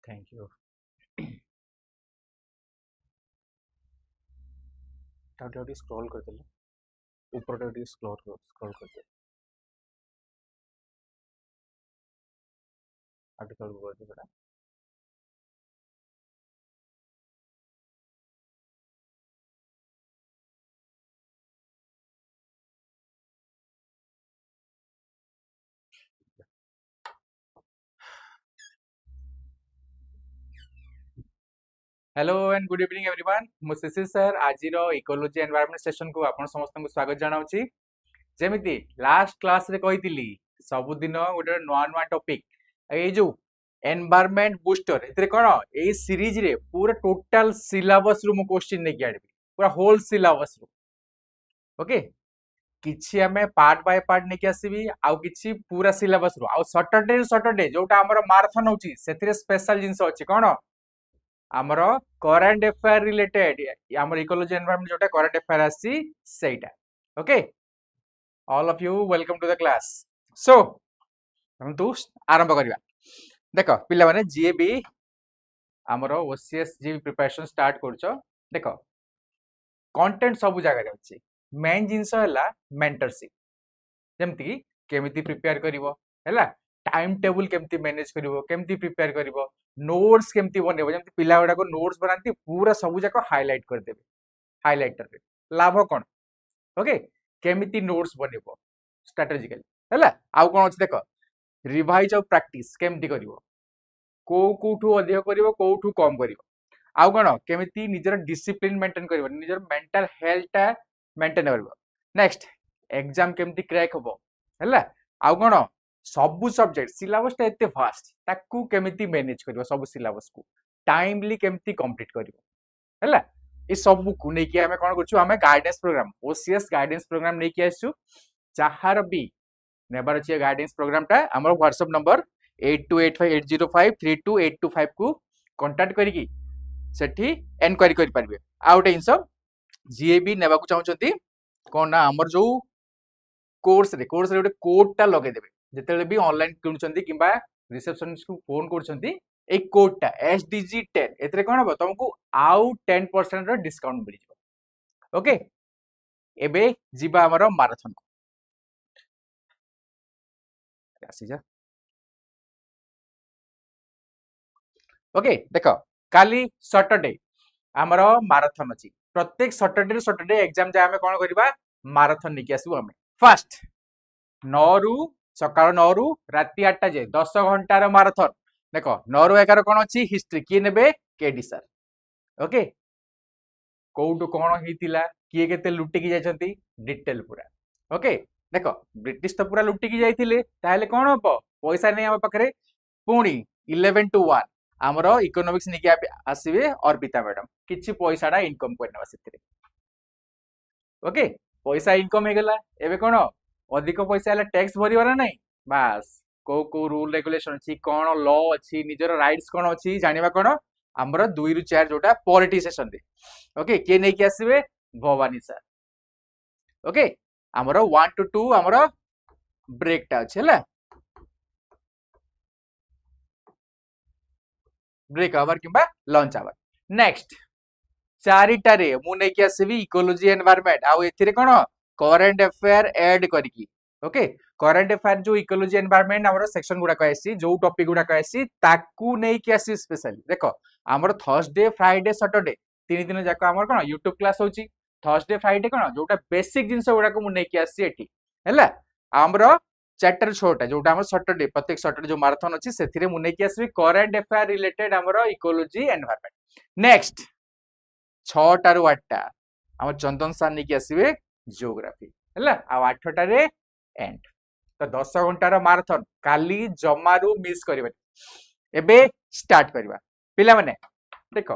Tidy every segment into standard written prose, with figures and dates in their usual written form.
Thank you टाउटी scroll कर देले ऊपर टाउटी स्क्रॉल कर दे आर्टिकल कर दे बेटा hello and good evening everyone मुशिशिर सर आज इकोलॉजी एनवायरनमेंट सेशन को आपण समस्त को स्वागत जनाउची जेमिति लास्ट क्लास रे कहितली सब दिन गोटे नुआ नुआ टॉपिक ए जो एनवायरनमेंट बूस्टर एतरे कोन ए सीरीज रे पूरा टोटल सिलेबस रु मो क्वेश्चन नै आडबी पूरा होल सिलेबस रु ओके किछि हमें पार्ट बाय पार्ट नै आसीबी आउ किछि पूरा सिलेबस रु आउ सैटरडे जोटा हमर माराथन होची सेथिरे स्पेशल जिंस अछि कोन आमर करंट अफेयर रिलेटेड आमर इकोलॉजी एनवायरनमेंट जोटा करंट अफेयर आसी सेटा okay all of you welcome to the class so हम तो आरंभ करिया देखो पिला माने जे भी आमर ओसीएस जे भी प्रिपरेशन स्टार्ट करछो देखो कंटेंट सब जगह रे अछि मेन जिंस हला मेंटरशिप जेमति केमिति प्रिपेयर करिवो हला टाइम टेबल केमती मैनेज करिवो केमती प्रिपेयर करिवो नोट्स केमती बनेबो जेमती पिला गुडा को नोट्स बनांती पूरा सब जाको हाईलाइट कर देबे हाईलाइटर रे लाभ कोन ओके केमिति नोट्स बनेबो स्ट्रेटजिकली हला आउ कोन अछि देखो रिवाइज ऑफ प्रैक्टिस केमती करिवो कोठू अधिक करिवो कोठू कम करिवो आउ कोन केमिति निजर डिसिप्लिन मेंटेन करिवो निजर मेंटल हेल्थ ता मेंटेन करिवो नेक्स्ट एग्जाम केमती क्रैक होबो हला आउ कोन सबु सब्जेक्ट सिलेबस ता एते फास्ट ताकू केमिति मैनेज करिवो सब सिलेबस को टाइमली केमिति कंप्लीट करिवो हला ए सब को नै कि हमें कोन करछु हमें guidance programme OCS guidance programme नै कि आछू चाहार भी नेबर अछि गाइडेंस प्रोग्राम ता हमर व्हाट्सएप नंबर 828580532825 को कांटेक्ट करिकि सेठी एनक्वायरी करि परबे आउट इनस जे भी नेबा को चाहउछंती कोन ना हमर जो कोर्स रे गोटे कोड टा लगे देबे जेतेले भी ऑनलाइन किनुचंती किबा रिसेप्शनिस्ट को फोन करचंती ए कोड टा SDG10 एतरे कोन हो तुमको आउ 10% रो डिस्काउंट मिल जिवो ओके एबे जिबा हमर माराथन को आसी जा ओके देखो काली सैटरडे हमर माराथन अछि प्रत्येक सैटरडे एग्जाम जा हमें कोन करबा माराथन निकि आसु हमें फर्स्ट 9 रु सकाळ 9 रु राति 8 जाए 10 घंटार माराथन देखो 9 रु 11 कोन अछि हिस्ट्री किए नेबे केडी सर ओके कोउटु कोन हेतिला किए केते लुटि की जायछंती डिटेल पूरा ओके देखो ब्रिटिश तो पूरा लुटि की जायथिले ताले कोन हबो पैसा नै हम पाखरे पुणी 11 to 1 हमरो इकोनॉमिक्स निकि आसीबे अर्पिता मैडम किछि पैसाडा इनकम करनबा सेतिरे ओके पैसा इनकम हे गेला एबे कोन अधिक पैसा है टैक्स भरवा ना नहीं बास को रूल रेगुलेशन अच्छी कौन लॉ अच्छी निजर राइट्स कौन अच्छी जानिबा कौन हमर 2 रु 4 जोटा पॉलिटिशियन दे ओके के नै कि आसीबे भवानी सर ओके हमर 1 to 2 हमर ब्रेक टा अछि हला ब्रेक आवर किबा लंच आवर नेक्स्ट चारिटा रे मु नै कि आसीबी इकोलॉजी एनवायरनमेंट आउ एथिरे कोन करंट अफेयर ऐड करिकी ओके करंट अफेयर जो इकोलॉजी एनवायरनमेंट हमर सेक्शन गुडा कहैसी जो टॉपिक गुडा कहैसी ताकू नै कि आसी स्पेशली देखो हमर थर्सडे फ्राइडे सैटरडे तीन दिन जाको हमर कोन YouTube क्लास होची थर्सडे फ्राइडे कोन जोटा बेसिक जिंस गुडा को मु नै कि आसी एठी हैला हमर चैप्टर छोटा जोटा हमर सैटरडे प्रत्येक सैटरडे जो माराथन अछि सेथिरे मु नै कि आसी करंट अफेयर रिलेटेड हमर इकोलॉजी एनवायरनमेंट नेक्स्ट 6 टा रु 8 टा हमर चंदन सर नै कि आसीबे जियोग्राफी हैला आ 8 टा रे एंड तो 10 घंटार माराथन काली जमारू मिस करबे एबे स्टार्ट करबा पिला माने देखो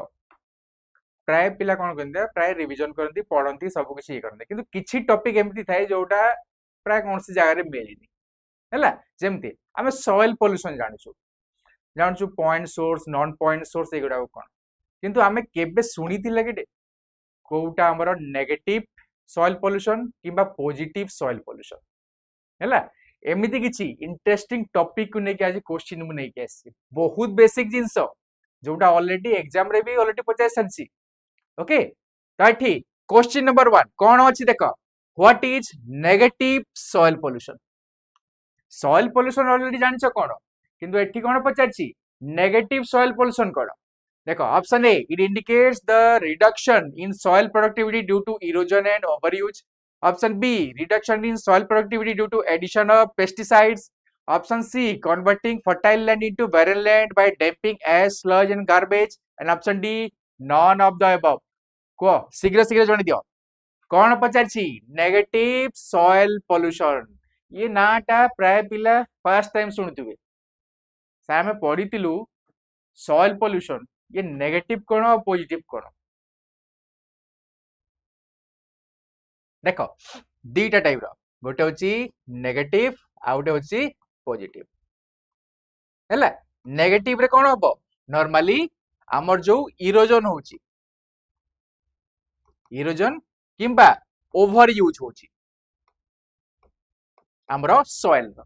प्राय पिला कोन करते प्राय रिवीजन करती पढ़ती सब किछि करते किंतु किछि टॉपिक एमती थाए जोटा प्राय कोन सी जगह रे मिलेनी हैला जेमती हमें सॉइल पोल्यूशन जानछु point source non point source एगुडा कोन किंतु हमें केबे सुनितिला कि कोउटा हमर नेगेटिव सॉइल पोल्यूशन किबा पॉजिटिव सॉइल पोल्यूशन हैला एमिति किछि इंटरेस्टिंग टॉपिक को नै कि आज क्वेश्चन मु नै कि आसी बहुत बेसिक जिंस जोटा ऑलरेडी एग्जाम रे भी ऑलरेडी पचार सारी ओके तो ये क्वेश्चन नंबर 1 कौन अच्छी देख what is negative soil pollution soil pollution already जानिछ कौन किंतु एठी कौन पचारछि नेगेटिव सॉइल पोल्यूशन कौन देखो option A it indicates the reduction in soil productivity due to erosion and overuse option B reduction in soil productivity due to addition of pesticides option C converting fertile land into barren land by dumping ash sludge and garbage and option D none of the above को शीघ्र शीघ्र जण दियो कौन पचारछि negative soil pollution ये नाटा प्राय पिला first time शुणुथिबे सार आमे पढितिलु सॉइल पोल्यूशन ये नेगेटिव कौन और पॉजिटिव कौन देखो दीटा टाइप रो गोटे होची नेगेटिव आ गोटे होची पॉजिटिव हैला नेगेटिव रे कौन हबो नॉर्मली हमर जो इरोजन होची इरोजन किंबा ओवर यूज होची हमरो सॉइल रो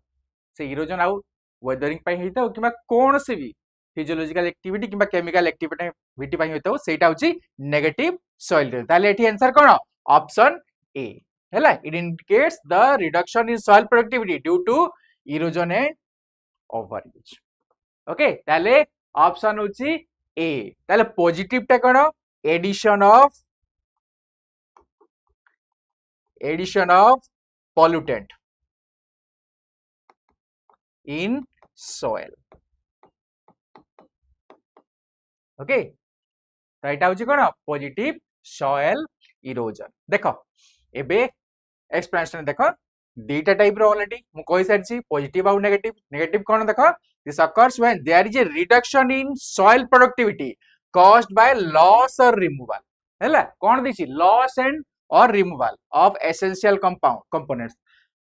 से इरोजन आउ वेदरिंग पई हेता किंबा कोन से भी फिजियोलॉजिकल एक्टिविटी किंबा केमिकल एक्टिविटी पई हेता सेटा होची नेगेटिव सॉइल रे ताले एठी आंसर कोन ऑप्शन ए हैला it indicates the reduction in soil productivity due to erosion and over use okay ताले ऑप्शन होची ए ताले पॉजिटिव टा कोन addition of pollutant in soil okay तो एटा होची कोन पॉजिटिव सॉइल इरोजन देखो एबे एक्सप्लेनेशन देखो दीटा टाइप रो ऑलरेडी मु कहि सारछि पॉजिटिव और नेगेटिव नेगेटिव कोन देखो this occurs when there is a reduction in soil productivity caused by loss or removal हैला कोन दिछि loss and or removal of essential components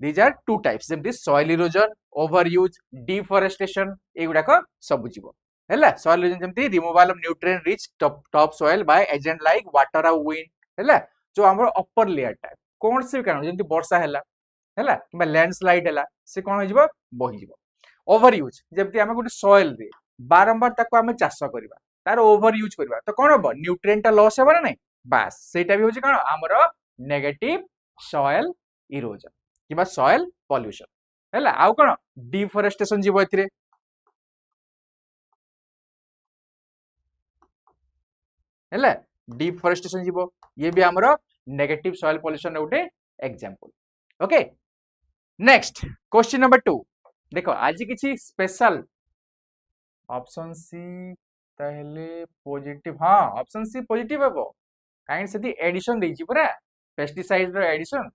these are two types जेमति soil erosion overuse deforestation एगुडाक सब जीव हैला soil erosion जेमति removal of nutrient rich top soil by agent like water or wind हैला जो हमर upper layer टा कोन से कारण जेमति वर्षा हैला किबा लैंडस्लाइड हैला से कोन हो जीव बहि जीव overuse जेमति हम गुटे soil रे बारंबार ताको हम चाष करबा तार overuse करबा तो कोन हो nutrient टा लॉस हेबा नै बास सेटा भी होची कोन हमर नेगेटिव सॉइल इरोजन किबा सॉइल पोल्यूशन हैला आउ कोन डिफोरेस्टेशन जीव एथिरे हैला डिफोरेस्टेशन जीव ये भी हमर नेगेटिव सॉइल पोल्यूशन उठे example okay next question number 2 देखो आज किछि स्पेशल ऑप्शन सी ताहले पॉजिटिव हां ऑप्शन सी पॉजिटिव हेबो काइन से एडिशन देछि पूरा पेस्टिसाइड रो एडिशन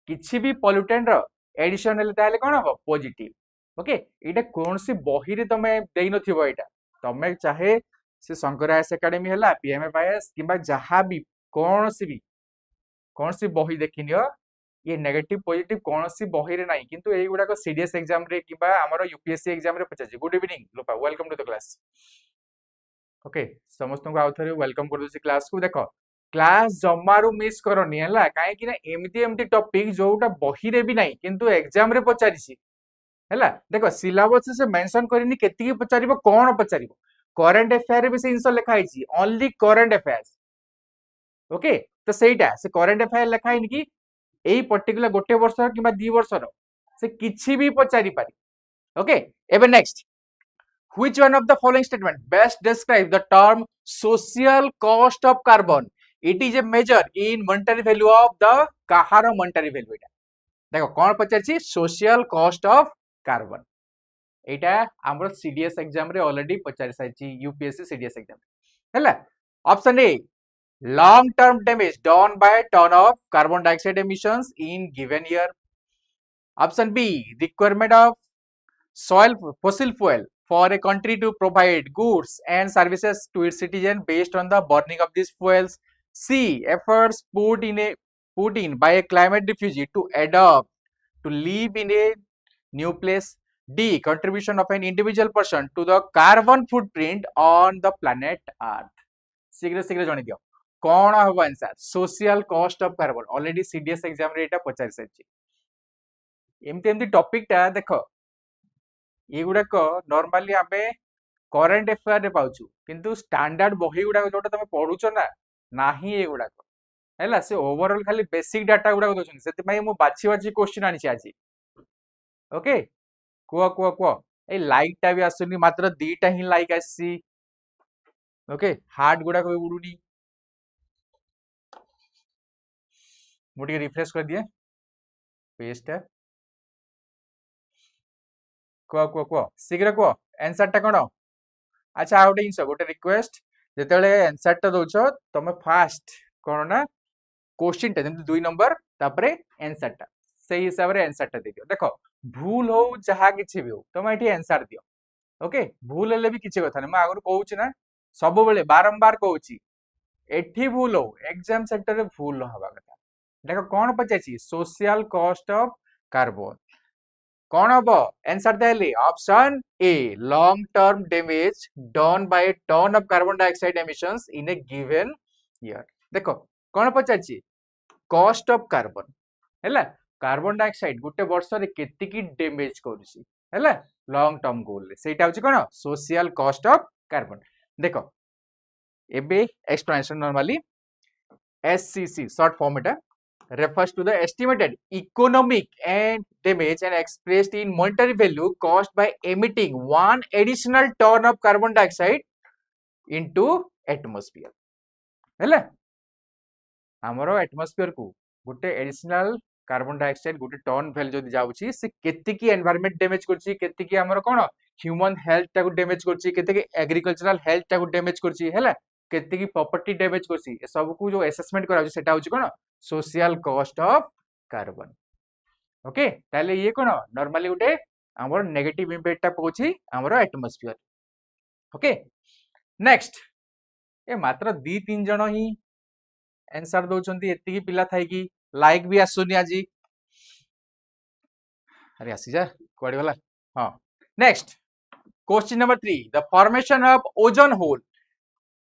किछि भी पोल्यूटेंट रो एडिशन हेले ताले कोन हो पॉजिटिव ओके एटा कोनसी बही रे तमे देइ नथिबो एटा तमे चाहे से शंकरायस एकेडमी हैला पीएमएफआईएस किबा जहा भी कोनसी बही देखिनियो ये नेगेटिव पॉजिटिव कोनसी बही रे नाही किंतु एई गुडा को सीडीएस एग्जाम रे किबा हमरो यूपीएससी एग्जाम रे पचाछि गुड इवनिंग लोपा welcome to the class okay समस्त को आउथरे वेलकम कर दोसी क्लास को देखो क्लास जमारू मिस करनी हैला काहे कि ना एमती टॉपिक जोटा बही रे भी नाही किंतु एग्जाम रे पचारिछि हैला देखो सिलेबस से मेंशन करनी केति की पचारिबो कोन पचारिबो करंट अफेयर भी से इंसो लिखा हिची ओनली करंट अफेयर्स ओके तो सेटा से करंट अफेयर लिखा हिन कि एई पर्टिकुलर गोटे वर्ष किबा 2 वर्ष रो से किछि भी पचारि पारि ओके एबे next which one of the following statement best describe the term social cost of carbon it is a measure in monetary value of the kahar monetary value eta देखो कोन पचारछि social cost of carbon एटा हमर CDS exam रे already पचारि साइछि UPSC CDS exam हैला option A long term damage done by ton of carbon dioxide emissions in given year option b requirement of soil fossil fuel for a country to provide goods and services to its citizens based on the burning of these fuels. C. Efforts put in by a climate refugee to adopt to live in a new place. D. Contribution of an individual person to the carbon footprint on the planet Earth. शीघ्र जानि दियो कोन हो answer social cost of carbon already CDS exam रे एटा पचारि साइछि एमती topic टा देखो ये गुडा को नॉर्मली आमे करेंट अफेयर रे पाउछु किंतु स्टैंडर्ड बही गुडा जोटा तमे पढुछ ना नाही ए गुडा हैला से ओवरऑल खाली बेसिक डाटा गुडा दोछन सेति पई मु बाछि बाछि क्वेश्चन आनी छी आजी ओके कुआ ए लाइक टा भी आसुनी मात्र दीटा ही लाइक आसी ओके हार्ट गुडा कोई उडुनी मुझे रिफ्रेश कर दिए पेज टा कुआ शीघ्र कुआ आंसर टा कोन अच्छा आ गोटे जिन गोटे रिक्वेस्ट जेतेले आंसर टा दोछ तमे फास्ट कोन ना क्वेश्चन टा जंतु 2 नंबर तापरे आंसर टा सही हिसाब रे आंसर टा दियो देखो भूल हो जहा किछि भी हो तमे एठी आंसर दियो ओके भूल हेले भी किछि कथा नै म आगु कहूछि ना सब बेले बारंबार कहूछि एठी भूल हो एग्जाम सेंटर रे भूल हवा कथा देखो कोन पचाछि सोशल कॉस्ट ऑफ कार्बन कौन हम आंसर देली option A long term damage done by ton of carbon dioxide emissions in a given year देखो कौन पचाछि कॉस्ट ऑफ कार्बन हैला कार्बन डाइऑक्साइड गोटे वर्ष रे केति की डैमेज करूछि हैला लॉन्ग टर्म गोल रे सेटा होछि कोन सोशल कॉस्ट ऑफ कार्बन देखो एबे explanation normally SCC short form Etah refers to the estimated economic and damage and expressed in monetary value caused by emitting one additional ton of carbon dioxide into atmosphere हैला हमरो atmosphere को गोटे additional carbon dioxide गोटे ton value जदी जाउची से केते की एनवायरनमेंट डैमेज करची केते की हमरो कोन ह्यूमन हेल्थ टा को डैमेज करची केते की एग्रीकल्चरल हेल्थ टा को डैमेज करची हैला केते की प्रॉपर्टी डैमेज करची ए सब को जो असेसमेंट करा सेटा होची कोन social cost of carbon okay ताले ये कोन नॉर्मली गोटे हमर नेगेटिव इंपैक्ट टा पहुची हमर एटमॉस्फेयर ओके नेक्स्ट ए मात्र 2-3 जण ही आंसर दोचंती एति की पिला थाई की लाइक भी आसुनी आजी अरे आसी जा कोडी वाला हां next question number 3 the formation of ozone hole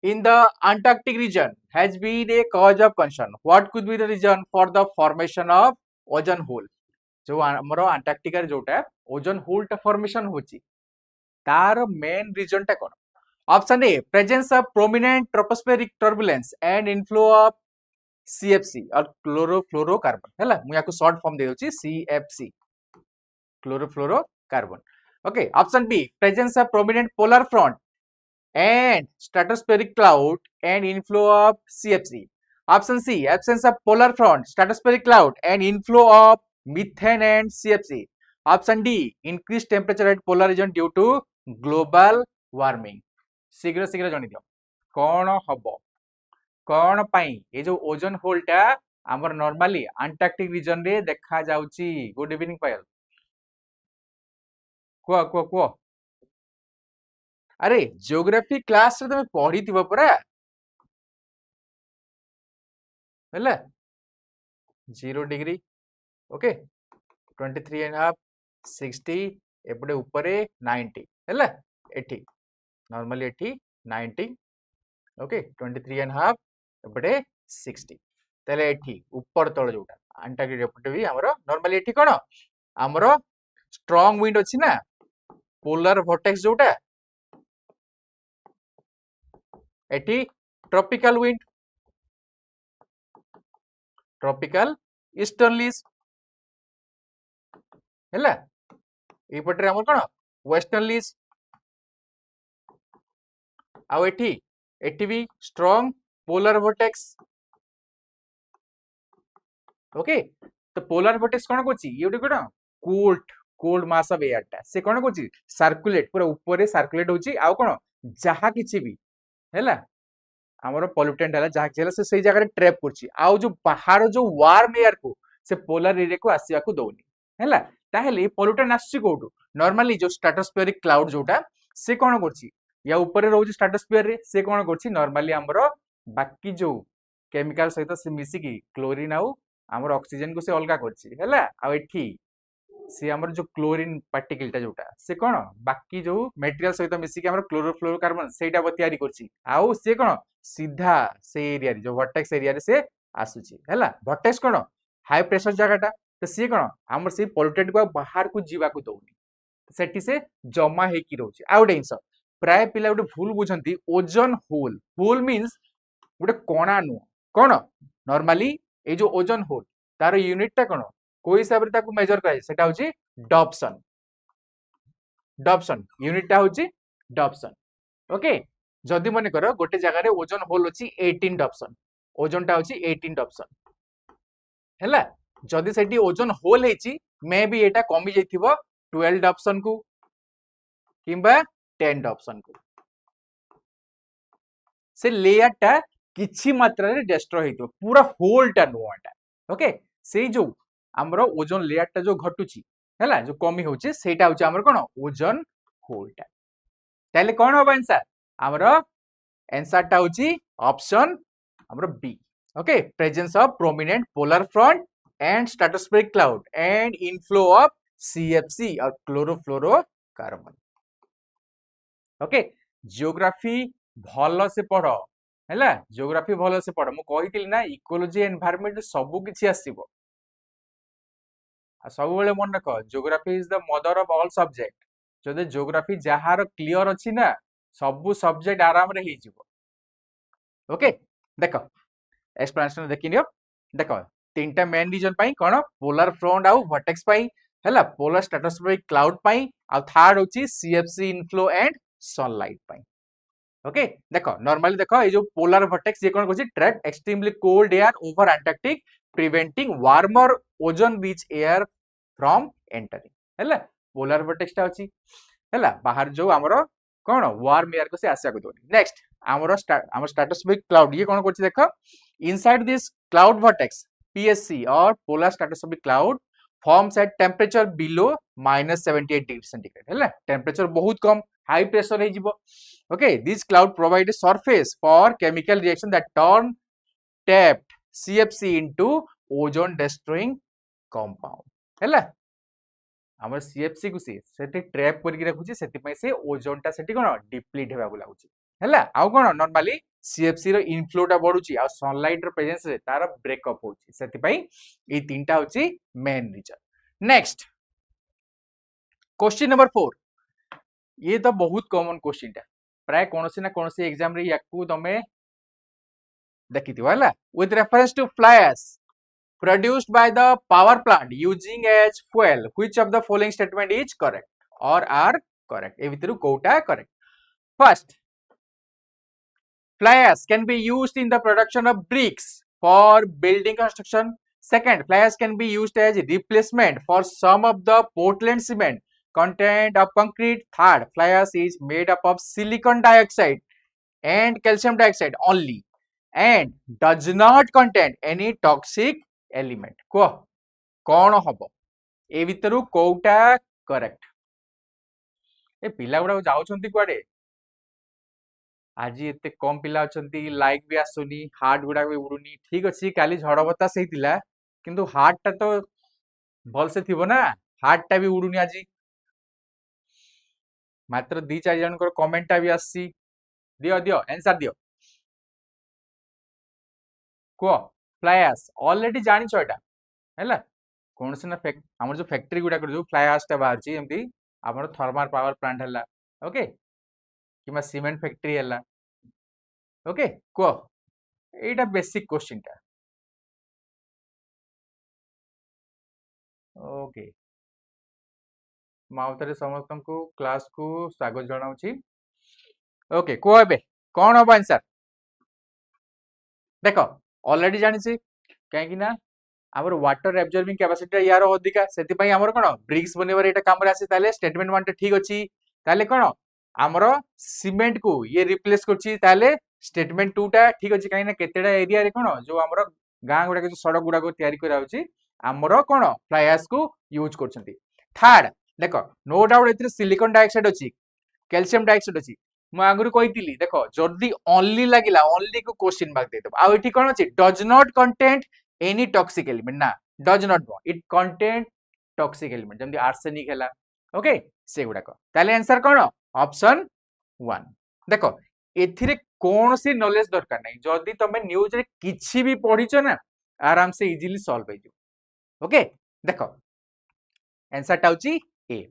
in the Antarctic region has been a cause of concern. What could be the reason for the formation of ozone hole? जो हमरो अंटार्कटिका रे जोटा ओजोन होल टा formation होची तार main reason टा कोन option A presence of prominent tropospheric turbulence and inflow of CFC और क्लोरोफ्लोरोकार्बन हैला मु याको शॉर्ट फॉर्म दे दोची CFC chlorofluorocarbon okay option B presence of prominent polar front and stratospheric cloud and inflow of CFC. Option C, absence of polar front, stratospheric cloud and inflow of methane and CFC. Option D, increased temperature at polar region due to global warming. शीघ्र शीघ्र जणी दियो कोन हबो कोन पई ए जो ozone hole टा हमर normally Antarctic reason रे देखा जाउची गुड इवनिंग पायल को अरे ज्योग्राफी क्लास रे तमे पढ़ी थिबो परा हैला 0 डिग्री ओके 23.5 60 एपडे ऊपर 90 हैला एठी नॉर्मली एठी 90 ओके 23.5 एपडे 60 तले एठी ऊपर तळ जोटा अंटार्कटिक एपडे भी हमरो नॉर्मली एठी कोन हमरो स्ट्रांग विंड अछि ना पोलर वोर्टेक्स जोटा एटी ट्रॉपिकल विंड ट्रॉपिकल ईस्टर्नलीज हैला ए पटरे हमर कोन वेस्टर्नलीज आ एटी भी स्ट्रांग पोलर वोर्टेक्स ओके तो पोलर वोर्टेक्स कोन कोची ये कोन कोल्ड मास ऑफ एयर टा से कोन कोची सर्कुलेट पूरा ऊपर रे सर्कुलेट होची आ कोन जहा किछि भी हैला हमरो पोल्यूटेंट हैला जहा जेला से सही जगह रे ट्रैप करछि आउ जो बाहर जो वार्म एयर को से पोलर एरिया को आसीया को दोनी हैला ताहेले पोल्यूटेंट आछि कोठु नॉर्मली जो स्ट्रेटोस्फेरिक क्लाउड जोटा से कोन करछि या ऊपर रे रहउछि स्ट्रेटोस्फियर रे से कोन करछि नॉर्मली हमरो बाकी जो केमिकल सहित से मिसी की क्लोरीन आउ हमरो ऑक्सीजन को से अलगा करछि हैला आ एठी से हमर जो क्लोरीन पार्टिकल टा जोटा से कोन बाकी जो मटेरियल सहित मिसी के हमर क्लोरोफ्लोरोकार्बन सेटा तयारी करछि आउ से कोन सीधा से एरिया जो वर्टेक्स एरिया रे से आसुछि हैला वर्टेक्स कोन हाई प्रेशर जगहटा तो से कोन हमर से पोल्यूटेड को बाहर को जीवा को दोनी सेठी से जमा हे की रहउछि आउ डेंस प्राय पिला गोटे भूल बुझंती ओजोन होल होल मीन्स गोटे कणा नु कौन नॉर्मली ए जो ओजोन होल तार यूनिट टा कौन को हिसाब रे ताकू मेजर कराए सेटा होची डॉप्सन डॉप्सन यूनिट टा होची डॉप्सन ओके जदि मन कर गोटे जगह रे ओजोन होल होची 18 डॉप्सन ओजोन टा होची 18 डॉप्सन हैला जदि सेठी ओजोन होल हेची मे बी एटा कमी जाइथिबो 12 डॉप्सन को किंबा 10 डॉप्सन को से लेयर टा किछि मात्रा रे डिस्ट्रॉय हेतो पूरा होल टा नुआटा ओके से जो हमरो ओजोन लेयर टा जो घटुची हैला जो कमी होची सेटा होची हमर कोन ओजोन होल टा ताले कोन हो आंसर हमरो आंसर टा होची ऑप्शन हमरो B okay presence of prominent polar front and stratospheric cloud and inflow of CFC और क्लोरोफ्लोरोकार्बन ओके जियोग्राफी भलो से पढ़ हैला जियोग्राफी भलो से पढ़ मु कहितिल ना इकोलॉजी एनवायरनमेंट सब किछि आसीबो आ सब बेले मन रख geography is the mother of all subject जदि जियोग्राफी जहार क्लियर अछि ना सब सब्जेक्ट आराम रे ही जिवो ओके देखो एक्सप्लेनेशन देखिनियो देखो तीनटा मेन रीजन पई कोन पोलर फ्रंट आउ वर्टेक्स पई हैला पोलर स्ट्रेटोस्फेरिक क्लाउड पई आ थर्ड होची सीएफसी इनफ्लो एंड सनलाइट पई ओके देखो नॉर्मली देखो ये जो पोलर वर्टेक्स ये कोन कोची trap extremely cold air over Antarctic preventing warmer ozone rich air from entering हैला पोलर वर्टेक्स ता अछि हैला बाहर जो हमरो कोन वार्म एयर को से आशा को दोनी नेक्स्ट हमरो स्ट्रेटोस्फेरिक क्लाउड ये कोन कोची देखो inside this cloud vertex PSC or polar stratospheric cloud forms at temperature below -78 degree centigrade हैला टेम्परेचर बहुत कम हाई प्रेशर हे जिवो okay this cloud provide a surface for chemical reaction that turn tapped CFC into ozone destroying compound हैला हमर CFC को सेठी trap करके रखुची सेठी पई से ओजोन टा सेठी कोन डिप्लीट हेबा को लागुची हैला आउ कोन नॉर्मली CFC रो इनफ्लो टा बढ़ुची आ सनलाइट रो प्रेजेंस रे तार ब्रेकअप होची सेठी पई ए तीनटा होची main reason next question number 4 ये तो बहुत कॉमन क्वेश्चन टा प्राय कोनोसी ना कोनोसी एग्जाम रे याकू तमे देखिथिबो हैला with reference to fly ash produced by the power plant using as fuel which of the following statement is correct or are correct e vitru कोटा correct first fly ash can be used in the production of bricks for building construction second fly ash can be used as replacement for some of the Portland cement content of concrete third fly ash is made up of silicon dioxide and calcium dioxide only and does not contain any toxic element को कौन हबो ए भितरु कोटा correct ए पिला गुडा जाउछंती कुआडे आज एते कम पिला अछंती like भी आसुनी हार्ट गुडा भी उडुनी ठीक अछि काली झड़ बतास हेतिला किंतु हार्ट ता तो भल से थिबो ना हार्ट ता भी उडुनी आज मात्र 2-4 जन को कमेंट ता भी आसी दियो दियो आंसर दियो को फ्लाई एश ऑलरेडी जानि छ एटा हैला कोन से ना हमर जो फैक्ट्री गुडा कर जो फ्लाई एश ता बाहर छी एमती हमर थर्मल पावर प्लांट हैला ओके किमा सीमेंट फैक्ट्री हैला ओके को एटा बेसिक क्वेश्चन ता ओके माउतरे समस्त को क्लास को स्वागत जणाउ छी ओके को एबे कोन हो आंसर देखो ऑलरेडी जानि छी काहे कि ना हमर वाटर एब्जॉर्बिंग कैपेसिटी यार अधिका सेति पई हमर कोन ब्रिक्स बनेवर एटा काम रे आसी ताले स्टेटमेंट 1 ठीक अछि ताले कोन हमर सीमेंट को ये रिप्लेस करछि ताले स्टेटमेंट 2 टा ठीक अछि काहे ना केतेडा एरिया रे कोन जो हमर गां गुडा के जो सड़क गुडा को तयारी करा होछि हमर कोन फ्लाई एश को यूज करछंती थर्ड देखो नो डाउट एथि सिलिकॉन डाइऑक्साइड अछि कैल्शियम डाइऑक्साइड अछि मु आगुरु कहितिली देखो जल्दी ओनली लागिला ओनली को क्वेश्चन मार्क दे दब आ एठी कोन अछि does not content any toxic element ना does not no it content toxic element जंदी आर्सेनिक हैला ओके से गुडा को ताले आंसर कोन ऑप्शन 1 देखो एथिरे कोन सी नॉलेज दरकार नै जदी तमे न्यूज रे किछि भी पढिछो ना आराम से इजीली सॉल्व हो जाय ओके देखो आंसर टाउची ए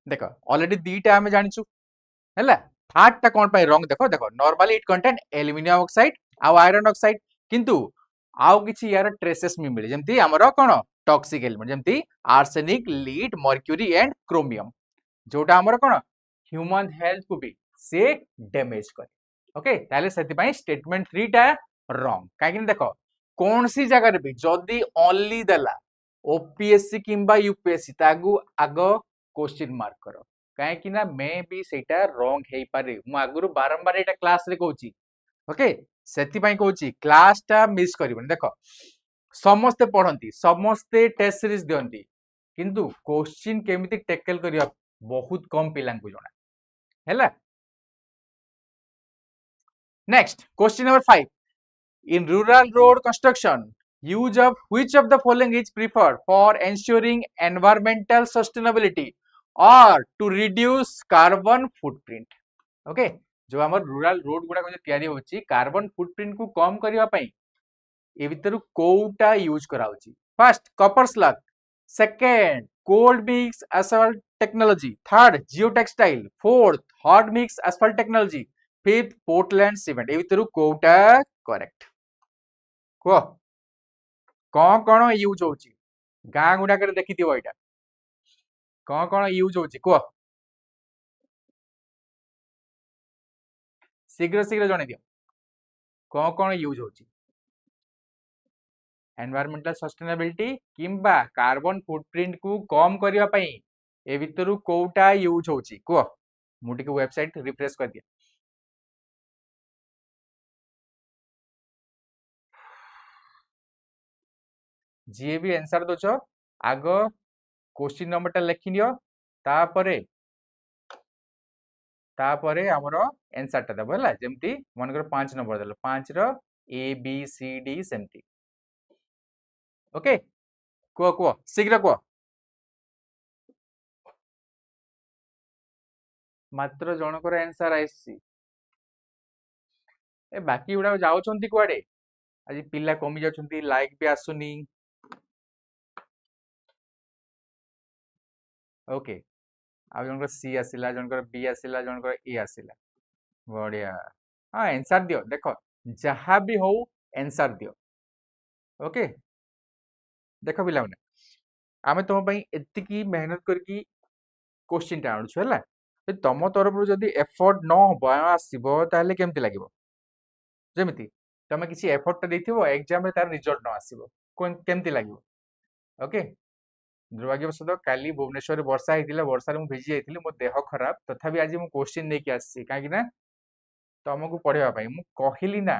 देखो ऑलरेडी दीटा हमें जानिछु हैला आठटा कौन पाई रंग देखो देखो normally it contain aluminium oxide आउ आयरन ऑक्साइड किंतु आउ किछि यार ट्रेसेस में मिले जेमती हमरो कोन टॉक्सिक एलिमेंट जेमती arsenic lead mercury and chromium जोटा हमरो कोन ह्यूमन हेल्थ को भी से डैमेज करे ओके ताले सेति पई स्टेटमेंट 3 टा रंग काहे देखो कौन सी जगह रे भी जदी ओनली देला ओपीएससी किंबा यूपीएससी तागु आगो क्वेश्चन मार्क करो काहे कि ना मे भी सेटा रंग हेई पारे मु आगुरु बारंबार एटा क्लास रे कहूची ओके सेति पई कहूची क्लास टा मिस करिबन देखो समस्ते पढ़ंती समस्ते टेस्ट सीरीज दियंती किंतु क्वेश्चन केमिति टैकल करिया बहुत कम पिलां को जणा हैला next question number 5 in rural road construction use of which of the following is preferred for ensuring environmental sustainability or to reduce carbon footprint okay जो हमर रूरल रोड गुडा को तयारी होची कार्बन फुटप्रिंट को कम करिवा पई ए भितरु कोउटा यूज कराउची first copper slag second cold mix asphalt technology third geo textile fourth hot mix asphalt technology fifth Portland cement ए भितरु कोउटा करेक्ट को कौन यूज होची गाँ गुडा कर देखि दियो एटा कौन यूज होची को शीघ्र शीघ्र जणे दियो कौन यूज होची एनवायरमेंटल सस्टेनेबिलिटी किंबा कार्बन फुटप्रिंट को कम करिवा पई ए भितरु कोउटा यूज होची को मु टिके वेबसाइट रिफ्रेश कर दिया जी भी आंसर दोछ आग क्वेश्चन नंबरटा लिखि नियो तापरे हमरो आंसरटा देबो हला जेमती मन कर 5 नंबर देलो 5 रो ए बी सी डी सेमती ओके को शीघ्र को मात्र जनकर आंसर आइसी ए बाकी उडा जाउछंती कुआडे आज पिला कमी जाउछंती लाइक भी आसुनी ओके आ जनकर सी आसिला जनकर बी आसिला जनकर ए आसिला बढ़िया हाँ आंसर दियो देखो जहाँ भी हो आंसर दियो ओके देखो पिला माने आमे तुम पई एतिकी मेहनत करकी क्वेश्चन टा आनुछु हला तुम तरफ जदि एफर्ट न हो आसीबो ताले केमति लागिबो जेमिति तमे किछि एफर्ट टा देथिबो एग्जाम रे तार रिजल्ट न आसीबो केमति लागिबो ओके दुर्भाग्यवशत काली भुवनेश्वर वर्षा होता वर्षा मुझे भिजी जाइए मो देह खराब तथापि आज मुझे क्वेश्चन नहीं आसी कहीं तुमको पढ़ाई मुझे कहली ना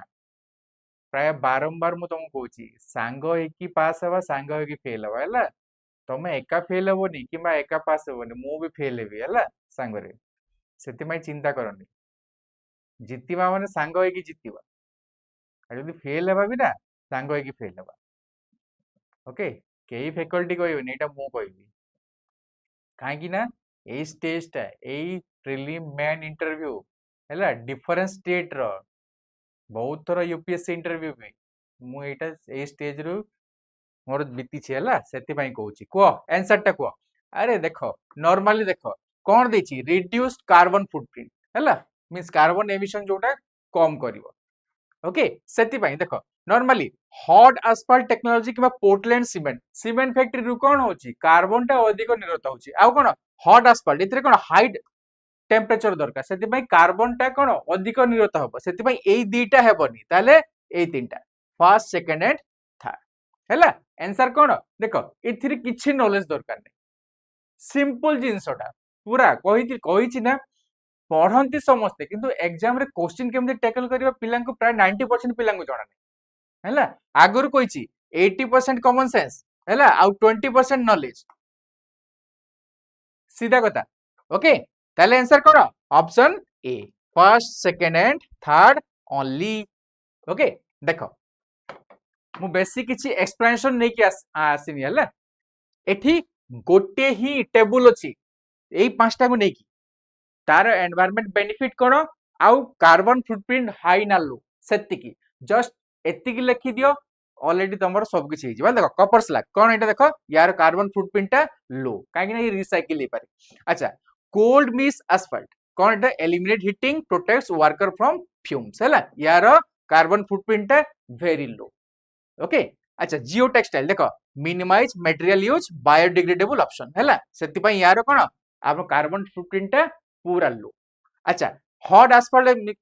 प्राय बारंबार मुझे तुमको कहूँ सांग होकी पास हवा सांग होकी फेल हवा है तुम एका फेल हेनी कि एका पास हेनी मु भी फेल हेबी है सांगरे से चिंता करनी जितवा माने सांग होकी जितवा जदि फेल हेबा भी ना सांग होकी फेल हेबा ओके कई फैकल्टी कहबेनि एटा मु कहबी कहीं ना ए स्टेज टा ए प्रिलिम मेन इंटरव्यू हैला डिफरेंट स्टेट रो बहुत थोड़ा यूपीएससी इंटरव्यू में मु एटा ए स्टेज रु मोर बीती छी हैला सेति पई कहूची को आंसर टा को अरे देखो नॉर्मली देखो कोन देची रिड्यूस्ड कार्बन फुटप्रिंट हैला मींस कार्बन एमिशन जोटा कम करिवो ओके सेति पई देखो नॉर्मली हॉट asphalt टेक्नोलॉजी किबा पोर्टलैंड सीमेंट फैक्ट्री रु कोन होची कार्बन टा अधिक निर्गत होची आ कोन हॉट asphalt इतरे कोन हाई टेम्परेचर दरकार सेति पई कार्बन टा कोन अधिक निर्गत होबो सेति पई एई दुईटा हेबनी ताले एई तीनटा फर्स्ट सेकंड एंड थर्ड हैला आंसर कोन देखो इथिरे किछि नॉलेज दरकार नै सिंपल जिंसटा पूरा कहिछि ना पढ़ंती समस्ते किंतु एग्जाम रे क्वेश्चन केमते टैकल करिवा पिलां को प्राय 90% पिलां को जणा नै हैला आगुर कहिछि 80% कॉमन सेंस हैला आउ 20% नॉलेज सीधा कथा ओके ताले आंसर कोन option A first second and third only okay देखो मु बेसिक किछि एक्सप्लेनेशन नै कि आसिनी हैला एठी गोटे ही टेबल अछि एई पांचटा को नै कि तार एनवायरनमेंट बेनिफिट कोन आउ कार्बन फुटप्रिंट हाई ना लो सेतिकी जस्ट एतिकी लिखि दियो ऑलरेडी तमरो सब किछि हिजबा देखो कॉपर स्लैग कोन एटा देखो यार कार्बन फुटप्रिंट टा लो काहे कि ना ये रिसाइकिल हे पारे अच्छा कोल्ड मिक्स asphalt कौन एटा eliminate heating protects worker from fumes हैला यार carbon footprint very low okay अच्छा जियो टेक्सटाइल देखो minimise material use biodegradable option हैला सेति पई यार कोन आप कार्बन फुटप्रिंट पूरा लो अच्छा hot एस्फल्ट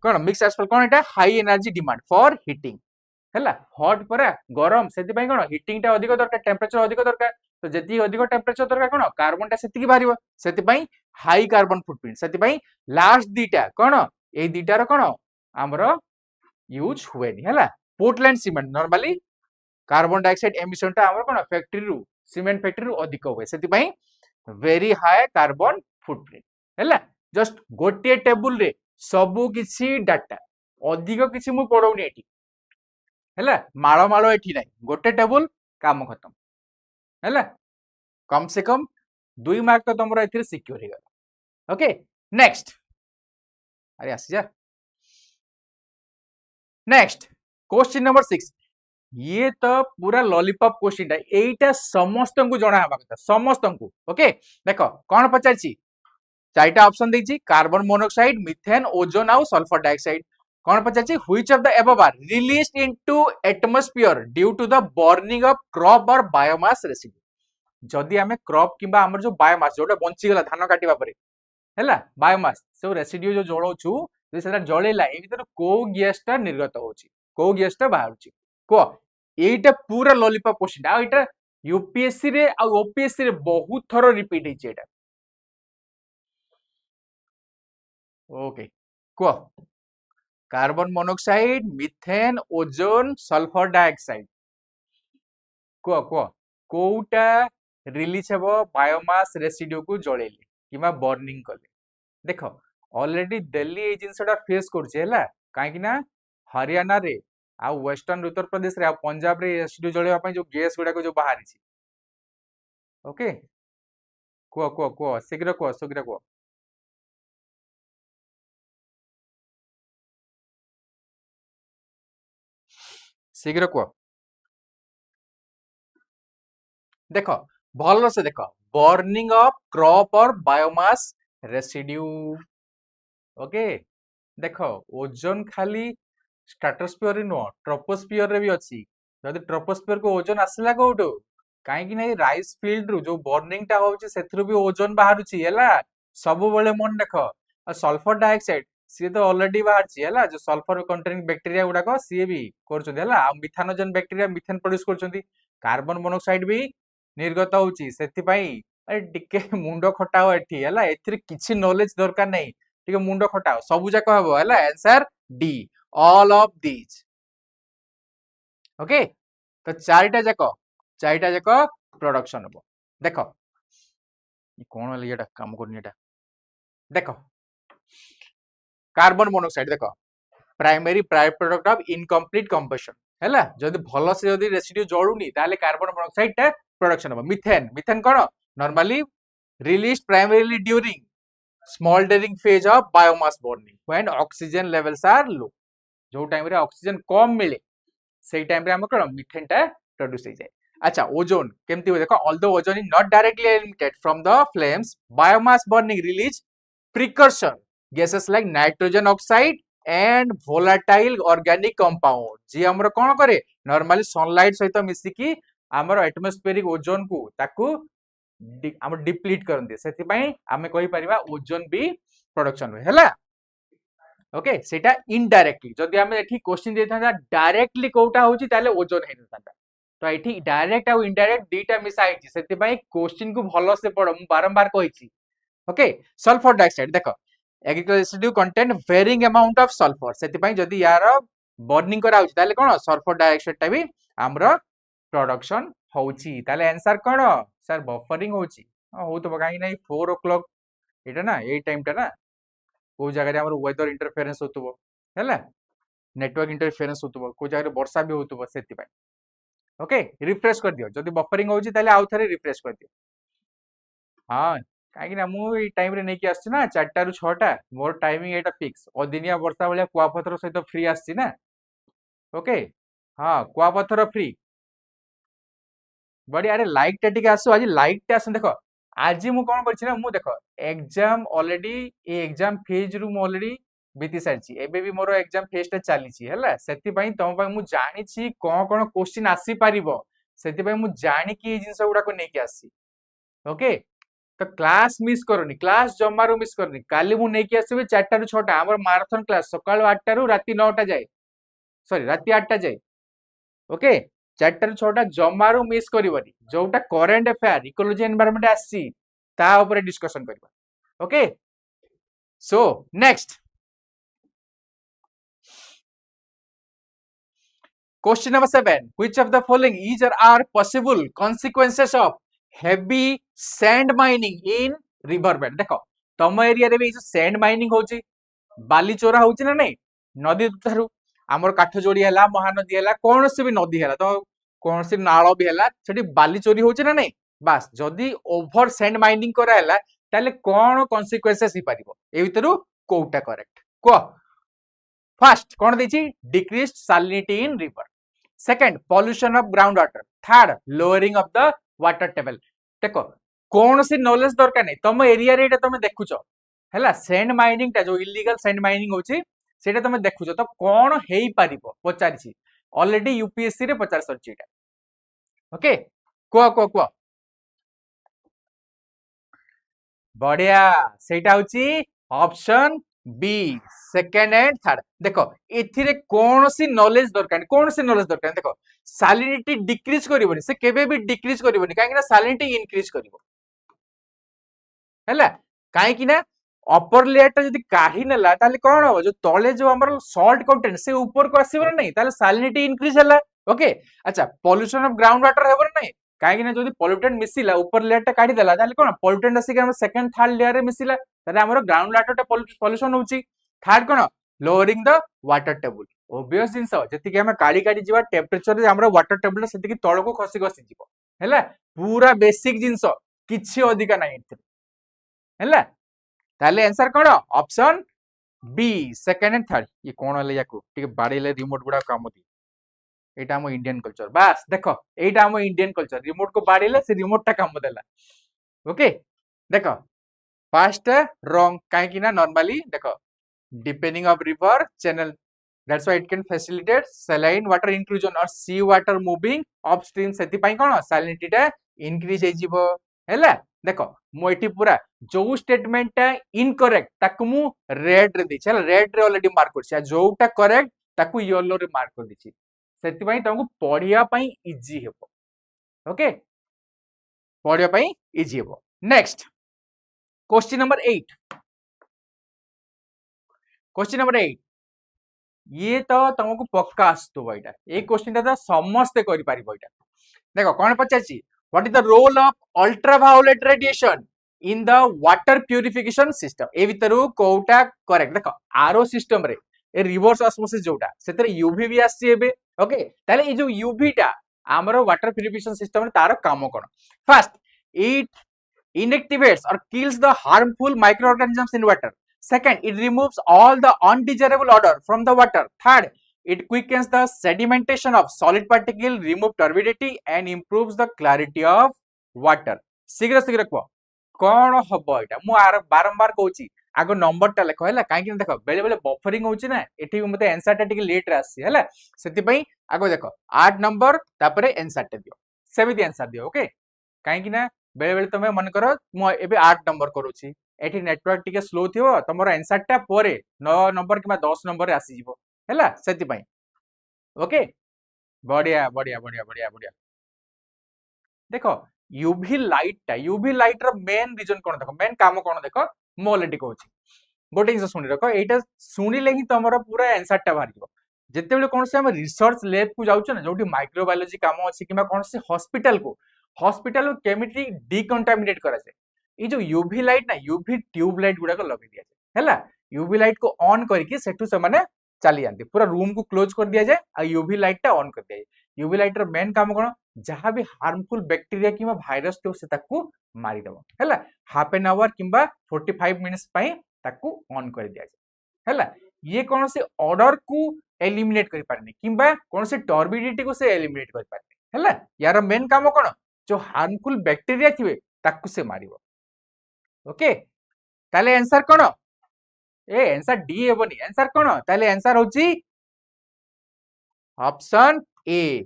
cone mix एस्फल्ट cone Etah high energy demand for heating हैला हॉट परा गरम सेति पई कोन हीटिंग टा अधिक दरकार टेंपरेचर अधिक दरकार तो जति अधिक टेंपरेचर दरकार कोन कार्बन टा सेति बाहरिबो सेति पई हाई कार्बन फुटप्रिंट सेति पई लास्ट दीटा कोन ए दीटा रो कोन हमरो यूज हुएनी हैला Portland cement normally carbon dioxide emission टा हमर कोन फैक्ट्री रु सीमेंट फैक्ट्री रु अधिक हुए सेति पई वेरी हाई कार्बन फुटप्रिंट हैला जस्ट गोटे टेबल रे सबु किछि डाटा अधिक किछि मु पढौनी एठी हैला माळो माळो एठी नै गोटे टेबल काम खत्म हैला कम से कम 2 मार्क तो तुमरो एथिरे सिक्योर हे गला ओके नेक्स्ट अरे आसी जा नेक्स्ट क्वेश्चन नंबर 6 ये तो पूरा लॉलीपॉप क्वेश्चन है एटा समस्त को जणा हबा कथा समस्त को ओके देखो कोन पचारछि चारटा ऑप्शन देछि कार्बन मोनोऑक्साइड मिथेन ओजोन आउ सल्फर डाइऑक्साइड कोन पचारछि which of the above are released into atmosphere due to the burning of crop or biomass residue जदी हमें क्रॉप किबा हमर जो बायोमास जोटा बंची गला धान काटिबा परे हैला बायोमास सो रेसिड्यू जो जळौछु जे सेटा जळेला ए भीतर को गैस टा निर्गत होछि को गैस टा बाहरछि को एटा पूरा लॉलीपॉप क्वेश्चन आ एटा यूपीएससी रे आ ओपीएससी रे बहुत थरो रिपीट हेछि एटा ओके को carbon monoxide methane ozone sulphur dioxide को कोटा रिलीज हेबो बायोमास रेसिड्यू को जळेले किबा बर्निंग कले देखो ऑलरेडी दिल्ली ए जिनसटा फेस करछे हैला काहे कि ना हरियाणा रे आ वेस्टर्न उत्तर प्रदेश रे आ पंजाब रे रेसिड्यू जळेबा पई जो गैस गुडा को जो बाहरी छी ओके को शीघ्र को शीघ्र को देखो भलो से देखो burning of crop or biomass residue okay देखो ओजोन खाली स्ट्रेटोस्फीयर नो ट्रोपोस्फीयर रे भी अछि जदि ट्रोपोस्फीयर को ओजोन आसला कोठो काहे कि नै राइस फील्ड रु जो बर्निंग टा होछि सेथरु भी ओजोन बाहरुछि हैला सब बेले मन देखो आ सल्फर डाइऑक्साइड सी तो ऑलरेडी बाहरछि हैला जो सल्फर कंटेनिंग बैक्टीरिया गुडा को सी भी करछथि हैला आ मिथानोजन बैक्टीरिया मिथेन प्रोड्यूस करछथि कार्बन मोनोऑक्साइड भी निर्गत होछि सेथि पई अरे टिके मुंडो खटाओ एठी हैला एथिरे किछि नॉलेज दरकार नै टिके मुंडो खटाओ सबु जाक हबो हैला answer D all of these okay तो चारटा जाक प्रोडक्शन हबो देखो कोन वाली एटा काम करनी एटा देखो कार्बन मोनोऑक्साइड देखो primary product of incomplete combustion हैला जदी भलो से जदी रेसिड्यू जळुनी ताले कार्बन मोनोऑक्साइड टा प्रोडक्शन हबो मिथेन कोन normally released primarily during smouldering phase of biomass burning when oxygen levels are low जो टाइम रे ऑक्सीजन कम मिले सेही टाइम रे हम कोन मिथेन टा प्रोड्यूस हो जाए अच्छा ओजोन केमती हो देखो although ozone is not directly eliminated from the flames biomass burning release precursor gases like nitrogen oxide and volatile organic compound जी हमर कोन करे नॉर्मली सनलाइट सहित मिसी की हमर एटमॉस्फेरिक ओजोन को ताकू हम डिप्लीट करंदी सेति पई हमें कहि परिबा ओजोन भी प्रोडक्शन होय हैला ओके सेटा इनडायरेक्टली जदी हमें एठी क्वेश्चन देथांदा डायरेक्टली कोटा होची ताले ओजोन हे नथांदा तो एठी डायरेक्ट आ इनडायरेक्ट दीटा मिसाइची सेति पई क्वेश्चन को भलो से पढो मु बारंबार कहिची ओके सल्फर डाइऑक्साइड देखो agriculture residue contain varying amount of sulphur सेति पई जदी यार बर्निंग करा होची ताले कोन सल्फर डाइऑक्साइड टा भी हमरो प्रोडक्शन होची ताले आंसर कोन सर बफरिंग होची हो तो काई नै 4 o'clock एटा ना ए टाइम टा ना को जगह रे हमर वेदर इंटरफेरेंस होतबो हैला नेटवर्क इंटरफेरेंस होतबो को जगह रे वर्षा भी होतबो सेति पई ओके रिफ्रेश कर दियो जदी बफरिंग होची ताले आउ थरे रिफ्रेश कर दियो हां काई कि ना मु ए टाइम रे नै कि आछी ना 4 टा रु 6 टा मोर टाइमिंग एटा फिक्स अदिनिया वर्षा वाला कुआपथर सहित फ्री आछी ना ओके हां कुआपथर फ्री बड़ी अरे लाइक टा टिके आसो आज लाइक टा आसन देखो आज मु कौन करछि ना मु देखो एग्जाम ऑलरेडी ए एग्जाम फेज रु मु ऑलरेडी बीती सारी एबे भी मोर एग्जाम फेज टा चली है से तुम मु जानी कौन कौन क्वेश्चन आसी पारिबो से मु जानी कि जिनस गुडा को नेकी आसी ओके तो क्लास मिस करनी क्लास जमारू मिस करनी काली मु नेकी आसीबे 4टा रु 6टा हमर माराथन क्लास सकाळ 8टा रु राती 9टा जाए सॉरी राती 8टा जाए ओके 4टा रु 6टा जमारू मिस करबनी जोटा करेंट अफेयर इकोलॉजी एनवायरनमेंट आसी ता ऊपर डिस्कशन करबा okay so next question number 7 which of the following is or are possible consequences of heavy sand mining in river bed देखो तम एरिया रे भी जो सैंड माइनिंग होची बाली चोरा होची ना नहीं नदी थारु हमर काठ जोड़ी हला महानदी हला कोन से भी नदी हला तो कोन से नाळ भी हला सेठी बाली चोरी होची ना नहीं बस जदी ओवर सैंड माइनिंग करा हला ताले कोन consequences ही पारिबो ए भितरु कोउटा करेक्ट को फर्स्ट कोन देची decreased salinity in river second pollution of ground water third lowering of the water table देखो कौन सी नॉलेज दरकार नहीं तुम एरिया रे तुम देखुच हैला सैंड माइनिंग टा जो इलीगल सैंड माइनिंग होची सेटा तुम देखुच तो कौन हेई पारिबो पचारिछि ऑलरेडी यूपीएससी रे पचार सरछि एटा ओके को बढ़िया सेटा होची option B second and third देखो एथिरे कौन सी नॉलेज दरकार कौन सी नॉलेज दरकार देखो salinity डिक्रीज करिवनी से केबे भी डिक्रीज करिवनी काहे कि ना salinity इंक्रीज करिवो हैला काहे कि ना अपर लेयर ता जदी काढी नेला ताले कोन हो जो तळे जो हमर सॉल्ट कंटेंट से ऊपर को आसीबर नहीं ताले salinity इंक्रीज हला ओके अच्छा पोल्यूशन ऑफ ग्राउंड वाटर हेबर नहीं काहे कि ना जदी पोल्यूटेंट मिसिला ऊपर लेयर ता काढी देला ताले कोन पोल्यूटेंट आसी के हम सेकंड थर्ड लेयर रे मिसिला ताले हमर ग्राउंड वाटर ता पोल्यूशन होची थर्ड कोन lowering the water table obvious जिंस जति के हम काडी काडी जीवा टेंपरेचर रे हमर वाटर टेबल सेति की तळको खसी खसी जीवो हैला पूरा बेसिक जिंस किछि अधिका नाही हैला ताले आंसर कोन option B second and third ये कोन हले याकू ठीक बाडीले रिमोट गुडा काम दी एटा हम इंडियन कल्चर बस देखो एटा हम इंडियन कल्चर रिमोट को बाडीले से रिमोट टा काम देला ओके देखो फर्स्ट रॉन्ग काहे कि ना नॉर्मली देखो depending of river channel that's why it can facilitate saline water intrusion or sea water moving upstream सेति पई कोन salinity टा इंक्रीज हे जीवो हैला देखो मो एठी पूरा जो स्टेटमेंट टा इनकरेक्ट ताकु मु रेड रे दिछि हैला रेड रे ऑलरेडी मार्क करछि जोटा करेक्ट ताकु येलो रे मार्क कर दिछि सेति पई तुमको पढिया पई इजी हेबो ओके पढिया पई इजी हेबो next question number 8 question number 8 ये तो तुमको पक्का आसतो एटा ए क्वेश्चन ता समस्त करि पारिबो एटा देखो कोन पचाछि what is the role of ultraviolet radiation in the water purification system ए भितरु कोटा करेक्ट देखो आरओ सिस्टम रे ए रिवर्स ऑस्मोसिस जोटा सेतरे यूवी भी आसी एबे ओके ताले ए जो यूवी टा हमरो वाटर प्यूरिफिकेशन सिस्टम रे तारो काम कोन first it inactivates or kills the harmful microorganisms in water. Second, it removes all the undesirable odor from the water. Third, it quickens the sedimentation of solid particle, remove turbidity and improves the clarity of water. शीघ्र शीघ्र को कौन हबो एटा मु बारंबार कहूची आगो number टा लेखो हैला काहे कि देखो बेले बेले बफरिंग होची ना एठी मते आंसर टा टिके लेट रे आसी हैला सेति पई आगो देखो 8 नंबर तापरे आंसर टा दियो सेमिति आंसर दियो ओके काहे कि ना बेले बेले तमे मन करो मु एबे 8 नंबर करूची एठी नेटवर्क टिके स्लो थियो तमरो आंसर टा परे 9 नंबर किबा 10 नंबर रे आसी जीवो हैला सेति पई ओके बढ़िया बढ़िया बढ़िया बढ़िया बढ़िया देखो यूवी लाइट रो मेन रीजन कोन देखो मेन काम कोन देखो मो ऑलरेडी कहूची गोटे जिंस सुनि रखो एटा सुनिले ही तमरो पूरा आंसर टा बाहर जीवो जेते बेले कोन से हम रिसर्च लैब को जाउछ ना जोठी माइक्रोबायोलॉजी काम अछि किबा कोन से हॉस्पिटल को केमिस्ट्री डिकंटामिनेट करा जाए ये जो यूवी लाइट ना यूवी ट्यूब लाइट गुडा को लगे दिया जाए हैला यूवी लाइट को ऑन करके सेठू से माने चली जाते पूरा रूम को क्लोज कर दिया जाए आ यूवी लाइट टा ऑन कर दिया जाए यूवी लाइट रो मेन काम कोन जहां भी हार्मफुल बैक्टीरिया किबा वायरस तो से ताकू मारी दबो हैला हाफ एन आवर किबा 45 मिनिट्स पई ताकू ऑन कर दिया जाए हैला ये कौन से ऑर्डर को एलिमिनेट कर पारने किबा कौन से टर्बिडिटी को से एलिमिनेट कर पारने हैला यार मेन काम कोन जो हार्मफुल बैक्टीरिया थिबे ताकू से मारिबो ओके ताले आंसर कोन ए आंसर डी हेबनी आंसर कोन ताले आंसर होची ऑप्शन ए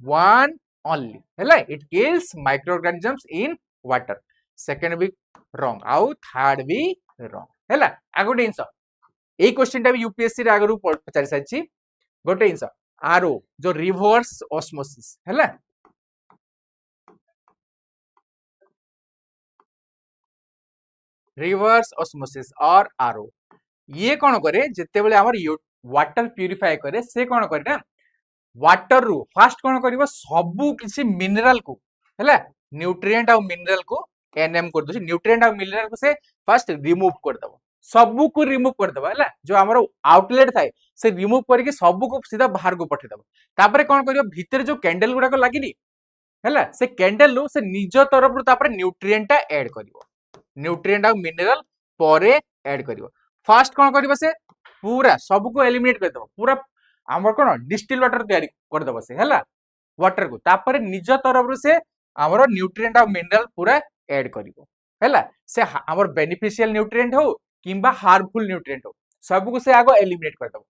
one only हैला it kills microorganisms in water second भी wrong आउ थर्ड भी wrong हैला आगोटे इंस ए क्वेश्चन टा भी यूपीएससी रे आगरु पचारि साइछि गोटे इंस आरो जो रिवर्स ऑस्मोसिस हैला रिवर्स ऑस्मोसिस और आरो ये कोन करे जते बेले हमर वाटर प्यूरिफाई करे से कोन करे ना वाटर रु फास्ट कोन करिवो सबु किसी मिनरल को हैला न्यूट्रिएंट और मिनरल को एनएम कर दो न्यूट्रिएंट और मिनरल को से फास्ट रिमूव कर दबो सबु को रिमूव कर दबो हैला जो हमरो आउटलेट थाए से रिमूव करके सबु को सीधा बाहर को पठे दबो तापरे कोन करिवो भीतर जो कैंडल गुडा को लागिनी हैला से कैंडल रो से निज तरफ रु तापरे न्यूट्रिएंट टा ऐड करिवो न्यूट्रिएंट और मिनरल परे ऐड करिवो फास्ट कोन करिवो से पूरा सबु को एलिमिनेट कर दबो पूरा आमर कोन डिस्टिल वाटर तैयारी कर दबो से हैला वाटर को तापरे निज तरफ रु से हमरो न्यूट्रिएंट और मिनरल पूरा ऐड करिवो हैला से हमर बेनिफिशियल न्यूट्रिएंट हो किंबा हार्मफुल न्यूट्रिएंट हो सब को से आगो एलिमिनेट कर दबो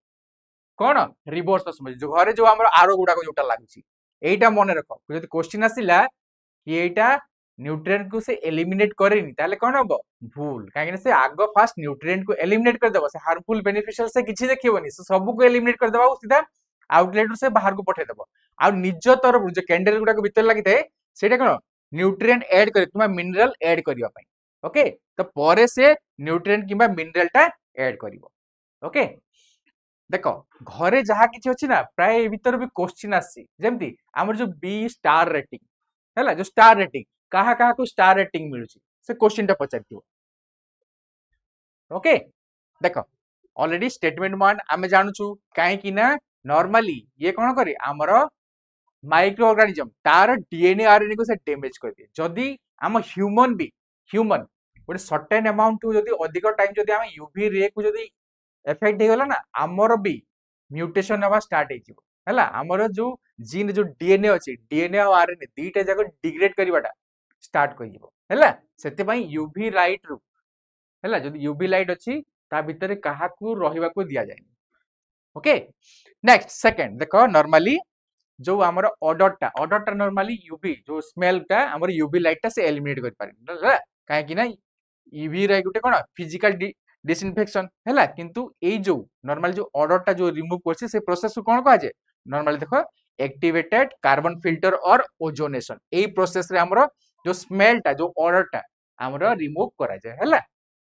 कोन रिवर्स ऑस्मोसिस जो घरे जो हमरो आरो गुडा को जोटा लागुची एटा मने रखो जदि क्वेश्चन आसिला कि एटा न्यूट्रिएंट को से एलिमिनेट करेनी ताले कोन हबो भूल काहे से आगो फास्ट न्यूट्रिएंट को एलिमिनेट कर दबो से हार्मफुल बेनिफिशियल से किछि देखिबोनी से सब को एलिमिनेट कर दबो सीधा आउटलेट से बाहर को पठे दबो आ निज तरफ जो कैंडल गुडा को भीतर लागि थाए सेटा कोन न्यूट्रिएंट ऐड करे तुमा मिनरल ऐड करिवा पई ओके तो परे से न्यूट्रिएंट किबा मिनरल टा ऐड करिवो ओके देखो घरे जहा किछि अछि ना प्राय भीतर भी क्वेश्चन आसी जेमति हमर जो बी स्टार रेटिंग हैला जो स्टार रेटिंग कहा कहा को स्टार रेटिंग मिलुची से क्वेश्चन टा पचारतिबो ओके देखो ऑलरेडी स्टेटमेंट 1 आमे जानुछु काहे कि ना नॉर्मली ये कोन करे हमरो माइक्रो ऑर्गेनिज्म तार डीएनए आरएनए को से डैमेज कर दे जदी हम ह्यूमन गोटे सर्टेन अमाउंट जदी अधिक टाइम जदी हम यूवी रे को जदी इफेक्ट हे गला ना हमरो भी म्यूटेशन हवा स्टार्ट हे जिवो हैला हमरो जो जीन जो डीएनए अछि डीएनए और आरएनए दीटा जाको डिग्रेड करिवाटा स्टार्ट कर जिवो हैला सेते पई यूवी लाइट रु हैला जदी यूवी लाइट अछि ता भीतर कहा को रहिबा को दिया जाय ओके नेक्स्ट सेकंड देखो नॉर्मली जो हमर ऑर्डर टा नॉर्मली यूवी जो स्मेल टा हमर यूवी लाइट टा से एलिमिनेट कर पारे काहे कि ना यूवी रे गुटे कोन फिजिकल डिसइंफेक्शन हैला किंतु ए जो नॉर्मल जो ऑर्डर टा जो रिमूव करछि से प्रोसेस को कोन कहा जे नॉर्मली देखो एक्टिवेटेड कार्बन फिल्टर और ओजोनेशन ए प्रोसेस रे हमर जो स्मेल टा जो ऑर्डर टा हमर रिमूव करा जाय हैला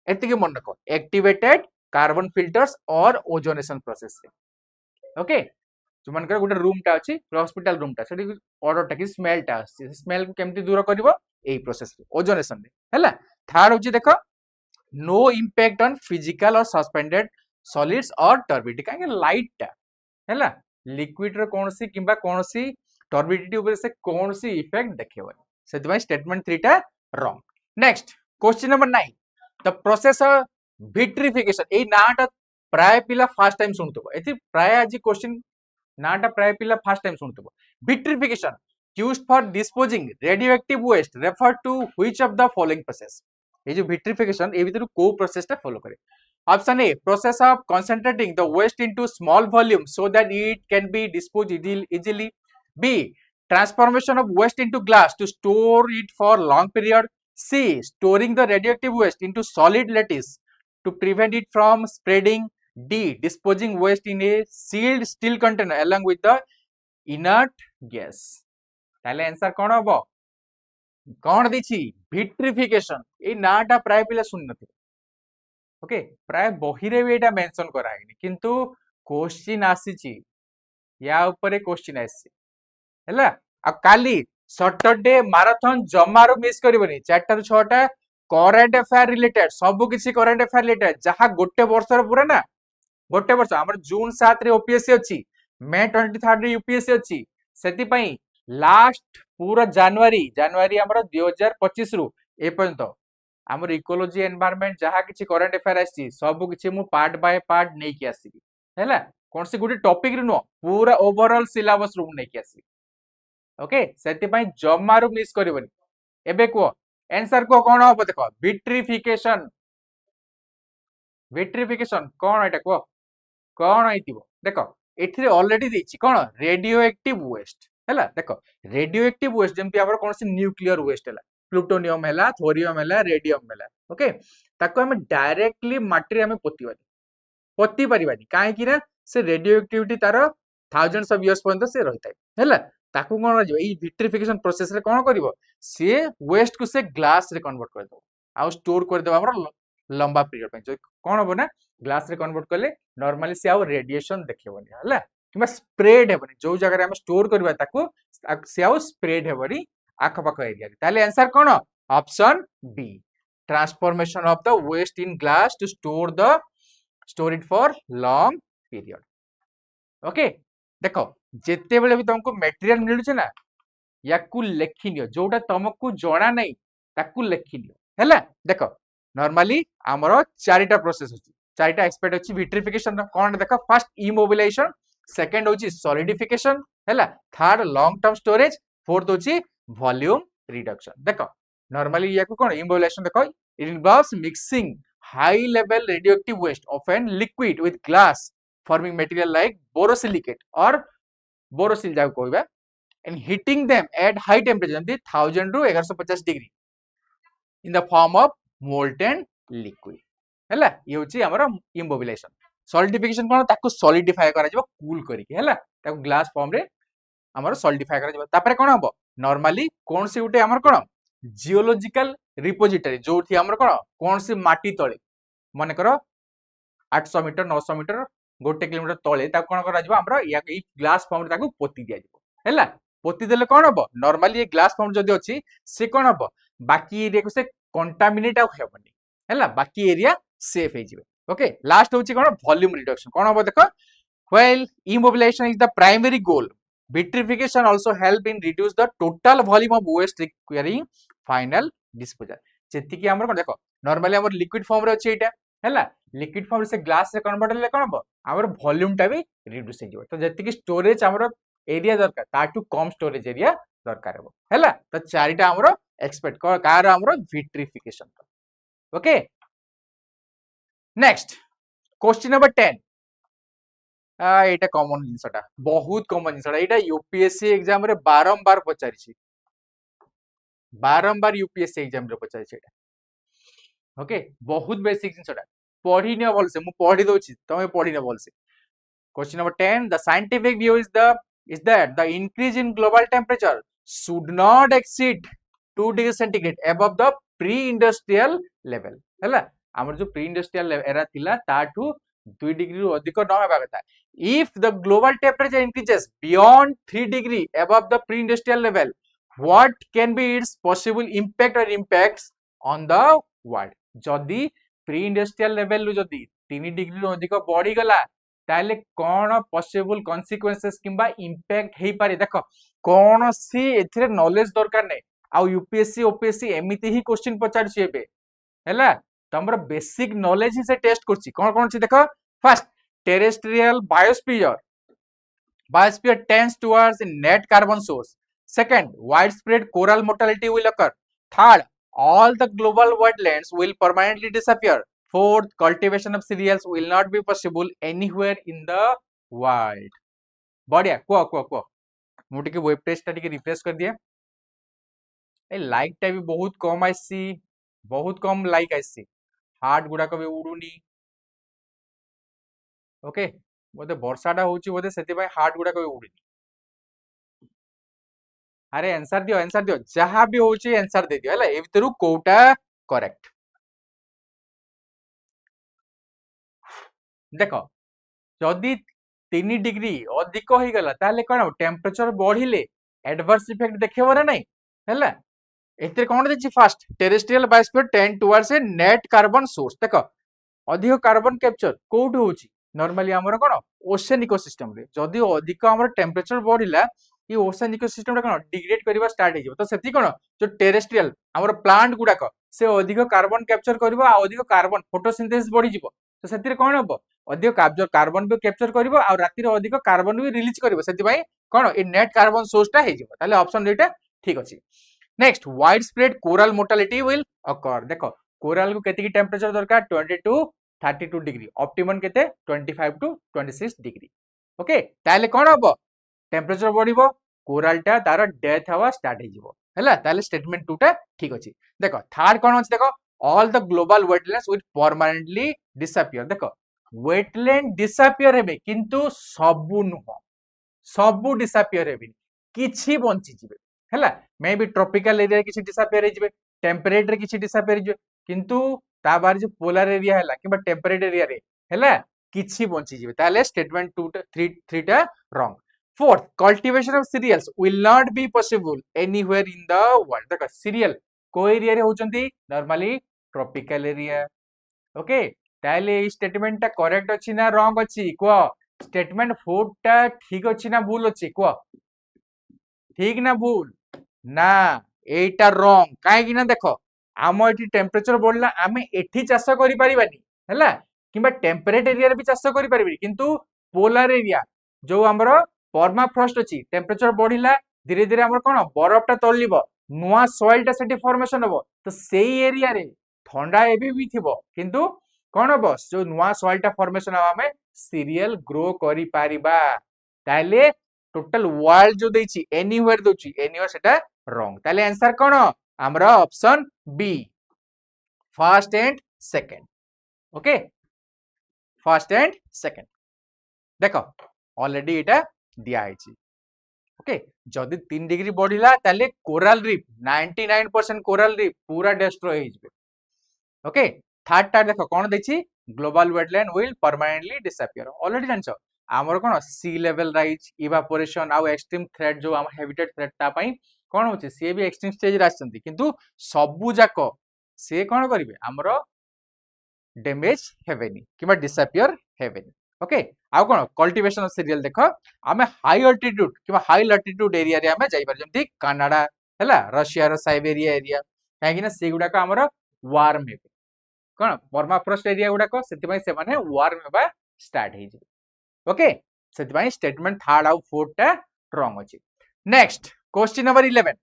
एति के मन रखो एक्टिवेटेड कार्बन फिल्टर्स और ओजोनेशन प्रोसेस रे ओके जो मन कर गोटे रूम टा अछि हॉस्पिटल रूम टा सेठी ऑर्डर टा कि स्मेल टा अछि स्मेल को केमति दूर करिवो एई प्रोसेस रे ओजोनेशन रे हैला थर्ड होची देखो नो इंपैक्ट ऑन फिजिकल और सस्पेंडेड सॉलिड्स और टर्बिडिटी काहे लाइट टा हैला लिक्विड रे कोनसी किबा कोनसी टर्बिडिटी ऊपर से कोनसी इफेक्ट देखेबो सेति भाई स्टेटमेंट 3 टा wrong next question number 9 the process of vitrification ए नाटा प्राय पिला फर्स्ट टाइम सुनतबो एथि प्राय आज क्वेश्चन नाटा प्राय पिला फर्स्ट टाइम सुनतबो vitrification used for disposing radioactive waste refer to which of the following process ये जो vitrification ए भीतर को प्रोसेस टा फॉलो करे option a process of concentrating the waste into small volume so that it can be disposed easily b transformation of waste into glass to store it for long period c storing the radioactive waste into solid lattice to prevent it from spreading d disposing waste in a sealed steel container along with the inert gas ताले answer कोन हबो कोन दिछि vitrification ए नाटा प्राय पिला सुन नथि okay प्राय बही रे भी एटा मेंशन करा है किंतु क्वेश्चन आसीछि या ऊपर क्वेश्चन आसी हैला आ काली सैटरडे मैराथन जमारो मिस करबनी 4 टा 6 टा करंट अफेयर रिलेटेड सब किछि करंट अफेयर रिलेटेड जहा गोटे वर्ष रे पूरा ना गोटे वर्ष हमर जून 7 रे ओपीएससी अछि मई 23 रे यूपीएससी अछि सेति पई लास्ट पूरा जनवरी हमर 2025 रु ए पर्यंत हमर इकोलॉजी एनवायरनमेंट जहा किछि करंट अफेयर आछि सब किछि मु पार्ट बाय पार्ट नै कि आसी हैला कोन से गुडी टॉपिक रे नो पूरा ओवरऑल सिलेबस रूम नै कि आसी ओके सेति पई जमारो मिस करबनी एबे को आंसर को कौन हम देख विट्रिफिकेशन विट्रिफिकेशन कौन एटा को कौन आइतिबो देखो एथिरे ऑलरेडी देछि कौन रेडियो एक्टिव वेस्ट हैला देखो रेडियो एक्टिव वेस्ट जेमति हमर कोन से न्यूक्लियर वेस्ट हैला प्लूटोनियम हैला थोरियम हैला रेडियम हैला ओके ताको हम डायरेक्टली माटी रे हम पोती परिबानी काहे कि ना से रेडियो एक्टिविटी तार थाउजेंड्स ऑफ इयर्स पर्यंत से रहितै हैला ताकू कोन राजो ई विट्रिफिकेशन प्रोसेस रे कोन करिवो से वेस्ट को से ग्लास रे कन्वर्ट कर दो आ स्टोर कर दो हमर लंबा पीरियड पे कोन होबो ना ग्लास रे कन्वर्ट करले नॉर्मली से आउ रेडिएशन देखिबोनी हैला किबा स्प्रेड हेबनी जो जगह रे हम स्टोर करबा ताकू से आउ स्प्रेड हेबनी आख पाख एरिया रे ताले आंसर कोन option B transformation of the waste in glass to store it for long period okay देखो जेते बेले भी तुमको मटेरियल मिलु छै ना याकू लेखि नियो जोटा तुमको जणा नै ताकू लेखि नियो हैला देखो नॉर्मली हमरो चारिटा प्रोसेस अछि चारिटा एक्सपेक्ट अछि विट्रिफिकेशन कोन देखो फर्स्ट इमोबिलाइजेशन सेकंड होछि सॉलिडिफिकेशन हैला third long term storage fourth होछि वॉल्यूम रिडक्शन देखो नॉर्मली याकू कोन इमोबिलाइजेशन देखो it involves mixing high level radioactive waste of an liquid with glass forming material like borosilicate or borosil जाको कहबा and heating them at high temperature Jayanti 1000 ru 1150 degree in the form of molten liquid हैला ये होची हमर immobilization solidification कोन ताको solidify करा जबो cool करी के हैला ताको ग्लास फॉर्म रे हमर solidify करा जबो तापरे कोन हबो नॉर्मली कोन से उठे हमर कोन जियोलॉजिकल रिपोजिटरी जोठी हमर कोन से माटी तळे माने करो 800 मीटर 900 मीटर गोटे किलोमीटर तले कोन करा जबो हमर या ग्लास फॉर्म रे ताको पोती दिया जबो हैला पोती देले कोन हबो नॉर्मली ये ग्लास फॉर्म जदी अछि से कोन हबो बाकी एरिया को से कंटामिनेट आ हेबनी हैला बाकी एरिया सेफ हे जिवे ओके लास्ट होछि कोन वॉल्यूम रिडक्शन कोन हबो देखो while immobilisation is the primary goal vitrification also help in reduce the total volume of waste requiring final disposal जेति कि हमर कोन देखो नॉर्मली हमर लिक्विड फॉर्म रे अछि एटा हैला लिक्विड फॉर्म से ग्लास रे कन्वर्ट ले कोन हबो हमर वॉल्यूम टा भी रिड्यूस हे जिवो तो जेति कि स्टोरेज हमर एरिया दरकार ताटू कम स्टोरेज एरिया दरकार हबो हैला तो चारिटा हमर एक्सपेक्ट कार हमर vitrification okay next question number 10 एटा कॉमन जिंसटा बहुत कॉमन जिंसटा एटा यूपीएससी एग्जाम रे बारंबार पचारि छी बारंबार यूपीएससी एग्जाम रे पचारि छी एटा ओके बहुत बेसिक जिंसटा पढ़ी न बोल से मु पढ़ी दोछि तमे पढ़ी न बोल से question number 10 the scientific view is that the increase in global temperature should not exceed 2 degree centigrade above the pre-industrial level हैला हमर जो pre-industrial era थिला ताठू 2 डिग्री रु अधिक न हेबा कथा if the global temperature increases beyond 3 degree above the pre-industrial level what can be its possible impact or impacts on the world जदी pre-industrial level रु जदी 3 डिग्री रु अधिक बढ़ी गला ताले कोन पॉसिबल कॉन्सिक्वेंसेस किंबा इंपैक्ट हेई पारे देखो कोन सी एथिरे नॉलेज दरकार नै आ यूपीएससी ओपीएससी एमिति ही क्वेश्चन पचार छी एबे हैला तमर बेसिक नॉलेज ही से टेस्ट करछि कोन छी देखो first terrestrial biosphere tends towards net carbon source second widespread coral mortality will occur third all the global wetlands will permanently disappear fourth cultivation of cereals will not be possible anywhere in the world बढ़िया को मुटी के web page टा टिके refresh कर दिया ए like टा भी बहुत कम आइसी बहुत कम लाइक आइसी हार्ट गुडा को भी उडुनी ओके बोते वर्षा टा होची बोते सेति भाई हार्ट गुडा को भी उडुनी अरे आंसर दियो जहां भी होची आंसर दे दियो हला ए भीतरु कोटा करेक्ट देखो जदि 3 डिग्री अधिक हो गला ताले कोन टेम्परेचर बढ़िले एडवर्स इफेक्ट देखिबो रे नै हैला एते कोन देछि first terrestrial biosphere tend towards a net carbon source देखो अधिक कार्बन कैप्चर कोउठ होछि नॉर्मली हमर कोन ओशन इकोसिस्टम रे जदि अधिक हमर टेम्परेचर बढ़िला ये ओशन इकोसिस्टम रे कोन डिग्रेड करबा स्टार्ट हे तो सेति कोन जो टेरेस्ट्रियल हमर प्लांट गुडा को से अधिक कार्बन कैप्चर करबो आ अधिक कार्बन फोटोसिंथेसिस बढ़ी जिवो तो सेति कोन हबो अधिक कार्बन भी कैप्चर करबो आ राति रे अधिक कार्बन भी रिलीज करबो सेति भाई कोन ए नेट कार्बन सोर्स टा हे जिवो ताले ऑप्शन रेटा ठीक अछि next wide spread coral mortality will occur देखो कोरल को केतिकी टेम्परेचर दरकार 20 टू 32 डिग्री ऑप्टिमम केते 25 टू 26 डिग्री ओके ताले कोन हबो टेम्परेचर बढ़िबो कोरलटा तार डेथ हवा स्टार्ट हे जिवो हैला ताले स्टेटमेंट 2 टा ठीक अछि देखो थर्ड कोन अछि देखो all the global wetlands will permanently disappear देखो वेटलैंड डिसअपियर हेबे किंतु सबु नुह सबु डिसअपियर हेबे किछि बंची जिवे हैला मे बी ट्रॉपिकल एरिया किछि डिसअपियर हे जिवे टेम्परेट रे किछि डिसअपियर हे जिवे किंतु ता बार जो पोलर एरिया हैला किबा टेम्परेट एरिया रे हैला किछि बंची जिवे ताले स्टेटमेंट 2 3 टा wrong fourth cultivation of cereals will not be possible anywhere in the world देखो सीरियल को एरिया रे होचंती नॉर्मली ट्रॉपिकल एरिया ओके ताले ई स्टेटमेंट टा करेक्ट अछि ना रॉन्ग अछि को स्टेटमेंट 4 टा ठीक अछि ना भूल अछि को ठीक ना भूल ना एटा रॉन्ग काहे कि ना देखो आम एठी टेम्परेचर बढ़ला आमे एठी चाष करि परिबानी हैला किबा टेम्परेट एरिया रे भी चाष करि परिबी किंतु पोलर एरिया जो हमरो परमाफ्रॉस्ट अछि टेम्परेचर बढ़िला धीरे धीरे हमर कोन बरफटा तळलिबो नुवा सॉइल टा सेठी फॉर्मेशन हबो तो सेई एरिया रे ठंडा एबी भी थिबो किंतु कोन हबो जो नुवा सॉइल टा फॉर्मेशन हबा हमें सीरियल ग्रो करि पारिबा ताले टोटल वर्ल्ड जो देछि एनीवेयर दोछि एनीवेयर सेटा रॉन्ग ताले आंसर कोन हमरा option B first and second okay first and second देखो ऑलरेडी एटा दिया है ओके जदि 3 डिग्री बढ़िला ताले कोरल रीफ 99% कोरल रीफ पूरा डिस्ट्रॉय हो जिवे ओके थर्ड टा देखो कोन देछि global wetland will permanently disappear already जानछो आमर कोन सी लेवल राइज इवापोरेशन आ एक्सट्रीम थ्रेट जो हम हैबिटेट थ्रेट ता पई कोन होछि से भी एक्सट्रीम स्टेज रे आछंती किंतु सबु जाको से कोन करिवे हमरो डैमेज हेवेनी किबा डिसअपियर हेवेनी ओके आ कोन कल्टीवेशन ऑफ सीरियल देखो आमे हाई अल्टीट्यूड किबा हाई लैटिट्यूड एरिया रे आमे जाई पर जेमती कनाडा हैला रशिया रो साइबेरिया एरिया काहे कि से गुडा का हमरो वार्म हेबे कोन परमाफ्रॉस्ट एरिया गुडा को सेति पई से माने वार्म हेबा स्टार्ट हे जे ओके सेति पई स्टेटमेंट थर्ड आउ फोर्थ टा रॉन्ग अछि next question number 11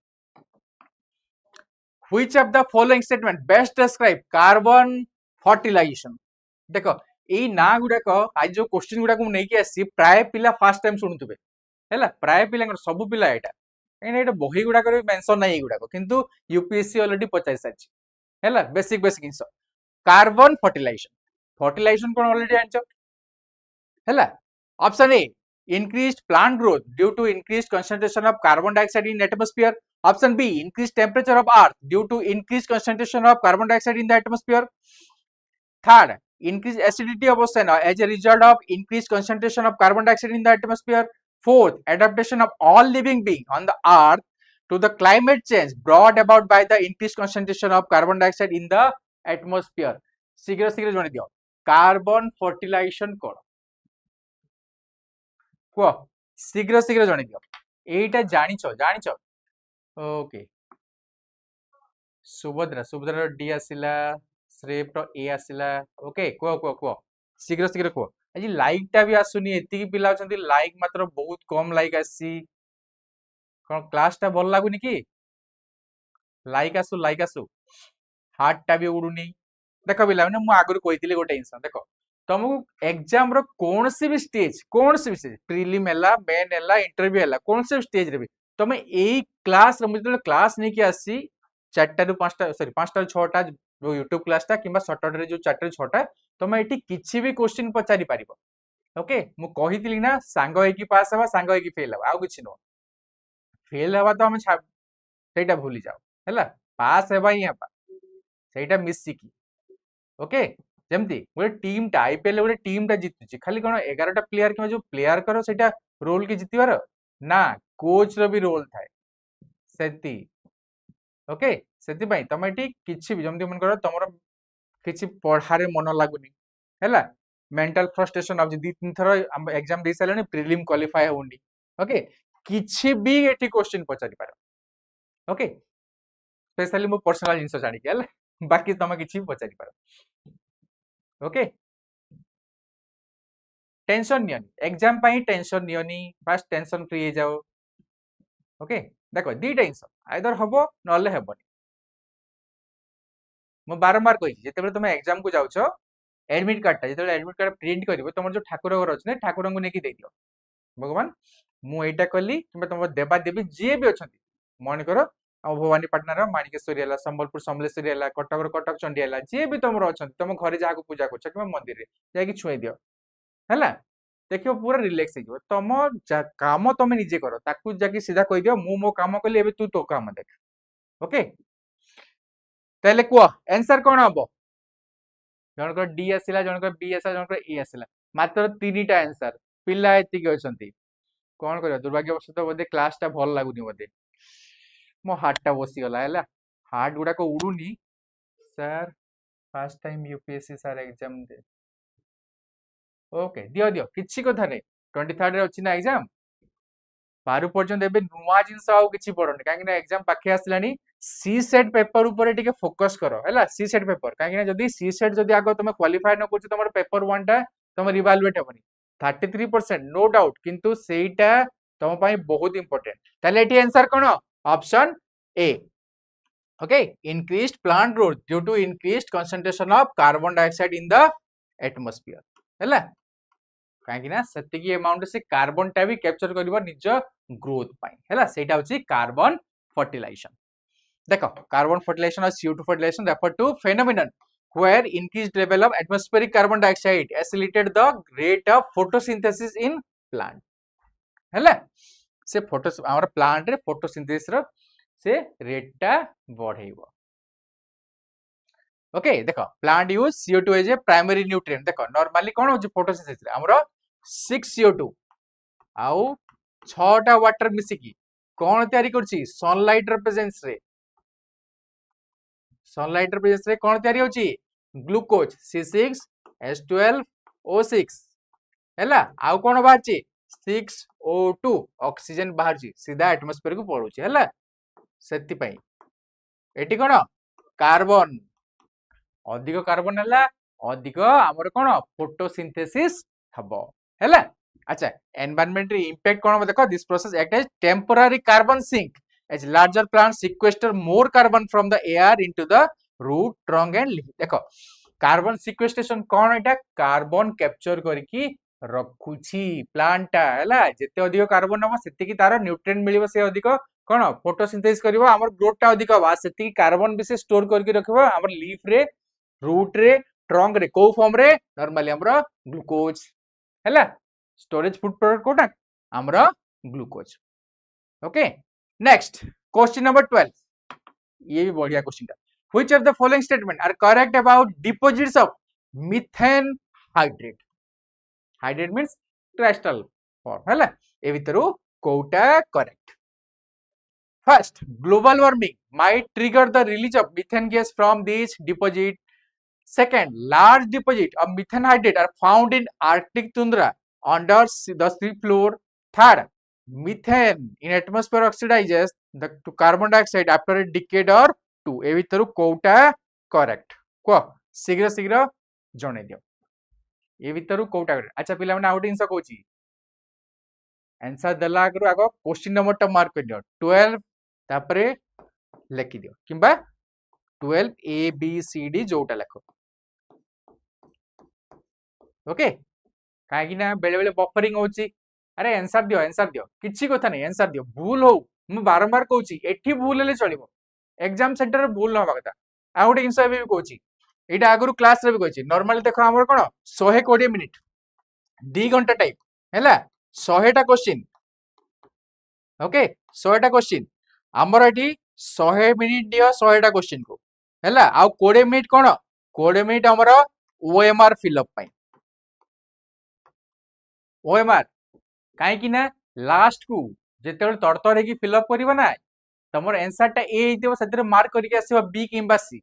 which of the following statement best describe carbon fertilisation देखो एई ना गुडा को आज जो क्वेश्चन गुडा को नै कि आसी प्राय पिला फर्स्ट टाइम सुनुतबे हैला प्राय पिला सब पिला एटा एने एटा बही गुडा कर मेंशन नै गुडा को किंतु यूपीएससी ऑलरेडी 50 साच हैला बेसिक बेसिक इंसो कार्बन फर्टिलाइजेशन कोन ऑलरेडी आंचो हैला option A increased plant growth due to increased concentration of carbon dioxide in atmosphere option b increased temperature of earth due to increased concentration of carbon dioxide in the atmosphere third increased acidity of ocean as a result of increased concentration of carbon dioxide in the atmosphere fourth adaptation of all living beings on the earth to the climate change brought about by the increased concentration of carbon dioxide in the atmosphere शीघ्र शीघ्र जण दियो carbon fertilisation कोन को शीघ्र शीघ्र जण दियो एटा जानिछो okay Subhadra D आसिला श्रेप रो ए आसिला okay को शीघ्र शीघ्र को आज लाइक टा भी आसुनी एति की पिला अछंती लाइक मात्र बहुत कम लाइक आसी कोन क्लास टा भल लागुनी की लाइक आसु हार्ट टा भी उडुनी देखो पिला मु आगुर कहितले गोटे इंसान देखो तुमको एग्जाम रो कौन सी भी स्टेज प्रीलिम हैला मेन हैला इंटरव्यू हैला कौन से स्टेज रे भी तमे एई क्लास रे मुझे क्लास नहीं कि आसी 4टा रु 5टा सॉरी 5टा रु 6टा जो YouTube क्लास टा किबा सैटरडे रे जो 4टा रु 6टा तमे एठी किछि भी क्वेश्चन पचारि पारिबो ओके मु कहितली ना सांग होई कि पास हवा सांग होई कि फेल हवा आ किछि नो फेल हवा तो हम सेटा भूली जाओ हैला पास हेबा ही हवा सेटा मिस की ओके जेमती गोटे टीम टा आईपीएल गोटे टीम टा जितुची खाली कोन 11टा प्लेयर कि जो प्लेयर करो सेटा रोल की जितबार ना कोच रो भी रोल थाए सेती ओके सेती भाई तमे ठी किछि भी जेमती मन करो तमरो किछि पढ़ारे मन लागुनी हैला मेंटल फ्रस्ट्रेशन अब दी तीन थरो एग्जाम दे सालनी प्रीलिम क्वालिफाई होनी ओके किछि भी एठी क्वेश्चन पचारि पारो ओके स्पेशली मो पर्सनल जिंस जानि के हैला बाकी तमे किछि भी पचारि पारो ओके टेंशन नियनी एग्जाम पाई टेंशन नियनी फास्ट टेंशन फ्री हो जाओ ओके देखो दीटा जिनिस आइदर हबो नले हेबनी मु बारंबार कहि जेतेबेले तुम एग्जाम को जाउछो एडमिट कार्डटा जेतेबेले एडमिट कार्ड प्रिंट करिवो तुमर जो ठाकुर घर अछि ने ठाकुर को नेकी देई दियो भगवान मु एटा कली किबा तुम देबा देबी जे भी अछंती मन करो आ भवानी पाटनार माणिकेश्वरी हला संबलपुर समलेश्वरी हला कटक कटक चंडी हला जे भी तुमर अछंती तुम घरे जाहा को पूजा करछ किबा मंदिर रे जाय कि छुई दियो हला देखियो पूरा रिलैक्स हो तुम काम तुम निजे कर ताकू जाके सीधा कह दियो मु मो काम कली एबे तू तो काम देख ओके ताले कुआ आंसर कोन हबो जनकर डी आसिला जनकर बी आसिला जनकर ए आसिला मात्र तीनटा आंसर पिला एति के अछंती कोन करियो दुर्भाग्यवश तो बोधे क्लास टा भल लागुनी बोधे मो हार्ट टा बसी गला हैला हार्ट गुडा को उडुनी sir first time UPSC sir exam दे ओके दियो दियो किछि कथा नै 23 रे अछि ना एग्जाम पारु पर्यंत एबे नुवा जिंस आउ किछि पड़ोनी काहे कि एग्जाम पाखे आसलानी सी सेट पेपर ऊपर टिके फोकस करो हैला सी सेट पेपर काहे कि जदी सी सेट जदी आगो तुम क्वालिफाई न करछ तुमर पेपर 1 टा तुम रिवैल्यूएट हेबनी 33% नो डाउट किंतु सेटा तुम पई बहुत इंपोर्टेंट ताले एटी आंसर कोन option A okay increased plant growth due to increased concentration of carbon dioxide in the atmosphere हैला काहे कि ना सेतिकी अमाउंट से कार्बन टा भी कैप्चर करिवो निज ग्रोथ पाई हैला सेटा होची कार्बन फर्टिलाइजेशन देखो कार्बन फर्टिलाइजेशन और CO2 fertilization refer to phenomenon where increased level of atmospheric carbon dioxide accelerated the rate of photosynthesis in plant हैला से फोटो हमर प्लांट रे फोटोसिंथेसिस रो से रेट टा बढ़ेइबो ओके देखो plant use CO2 as a primary nutrient देखो normally कोन हो फोटोसिंथेसिस रे हमरो 6 CO2 आउ 6 टा वाटर मिसिकी कोन तयारी करछि सनलाइट रे प्रेजेंस रे कोन तयारी होछि ग्लूकोज C6H12O6 हैला आउ कोन बाहरछि 6O2 ऑक्सीजन बाहरछि सीधा एटमॉस्फेयर को पळुछि हैला सेति पई एटी कोन कार्बन अधिक कार्बन हैला अधिक हमर कोन फोटोसिंथेसिस हबो हैला अच्छा एनवायरनमेंट रे इंपैक्ट कोन देखो this process act as temporary carbon sink as larger plant sequester more carbon from the air into the root trunk and leaf देखो कार्बन सिक्वेस्ट्रेशन कोन एटा कार्बन कैप्चर करकी रखुछि प्लांट टा हैला जेते अधिक कार्बन नबो सेति की तार न्यूट्रिएंट मिलिबो से अधिक कोन फोटोसिंथेसिस करिवो हमर ग्रोथ टा अधिक बा सेति की कार्बन भी से स्टोर करके रखबो हमर लीफ रे रूट रे ट्रंक रे को फॉर्म रे नॉर्मली हमरो ग्लूकोज हैला स्टोरेज फूड प्रोडक्ट कोटा हमरो glucose okay next question number 12 ये भी बढ़िया क्वेश्चन था which of the following statement are correct about deposits of methane hydrate means crystal form हैला ए भीतरु कोटा correct first global warming might trigger the release of methane gas from these deposit second large deposit of methane hydrate are found in arctic tundra under the sea floor third methane in atmosphere oxidizes the to carbon dioxide after a decade or two ए भीतर Kota correct को शीघ्र शीघ्र जणे दियो ए भीतर कोटा अच्छा पिला माने आउट इनसा कोची आंसर दला आगरो आगो क्वेश्चन नंबर टा मार्क कर दियो 12 तापरे लेखि दियो किंबा 12 ए बी सी डी जोटा लेखो ओके काहे कि ना बेले बेले बफरिंग होची अरे आंसर दियो किछि कथा नै आंसर दियो भूल हो म बारंबार कहूची एठी भूल हेले चलिबो एग्जाम सेंटर रे भूल न होबा कथा आ गोटे इनसा भी कहूची एटा आगरु क्लास रे भी कहूची नॉर्मली देखो हमर कोन 120 मिनिट 2 घंटा टाइम हैला 100 टा क्वेश्चन ओके 100 टा क्वेश्चन हमर एठी 100 मिनिट दियो 100 टा क्वेश्चन को हैला आ 20 मिनिट कोन 20 मिनिट हमर ओएमआर फिल अप पई ओएमआर काहे कि ना लास्ट को जेते तड़तड़ की फिल अप करबा ना तमर आंसर टा ए हितबो सेते मार्क करके आसीबा बी किंबा सी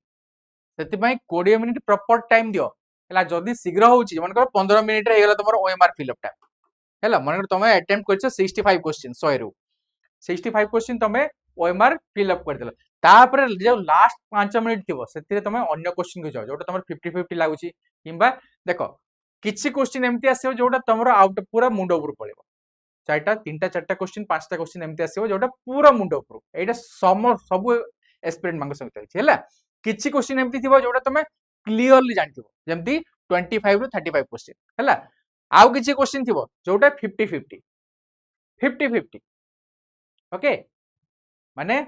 सेति पई 20 मिनिट प्रॉपर टाइम दियो हैला जदी शीघ्र होउची मन कर 15 मिनिट रे हेला तमर ओएमआर फिल अप टा हैला मन कर तमे अटेम्प्ट करछ 65 क्वेश्चन 100 रो 65 क्वेश्चन तमे ओएमआर फिल अप कर देलो तापर जो लास्ट 5 मिनिट थिबो सेति रे तमे अन्य क्वेश्चन को जाओ जोटा तमर 50 50 लागुची किंबा देखो किछि क्वेश्चन एमती आसीबो जोटा तमरो आउट पूरा मुंडो ऊपर पळेबो चारटा तीनटा चारटा क्वेश्चन पांचटा क्वेश्चन एमती आसीबो जोटा पूरा मुंड ऊपर एटा सब एस्पिरेंट मांग सहित अछि हैला किछि क्वेश्चन एमती थिबो जोटा तमे क्लियरली जानथिबो जेमती 25 रु 35 क्वेश्चन हैला आउ किछि क्वेश्चन थिबो जोटा 50 50 ओके माने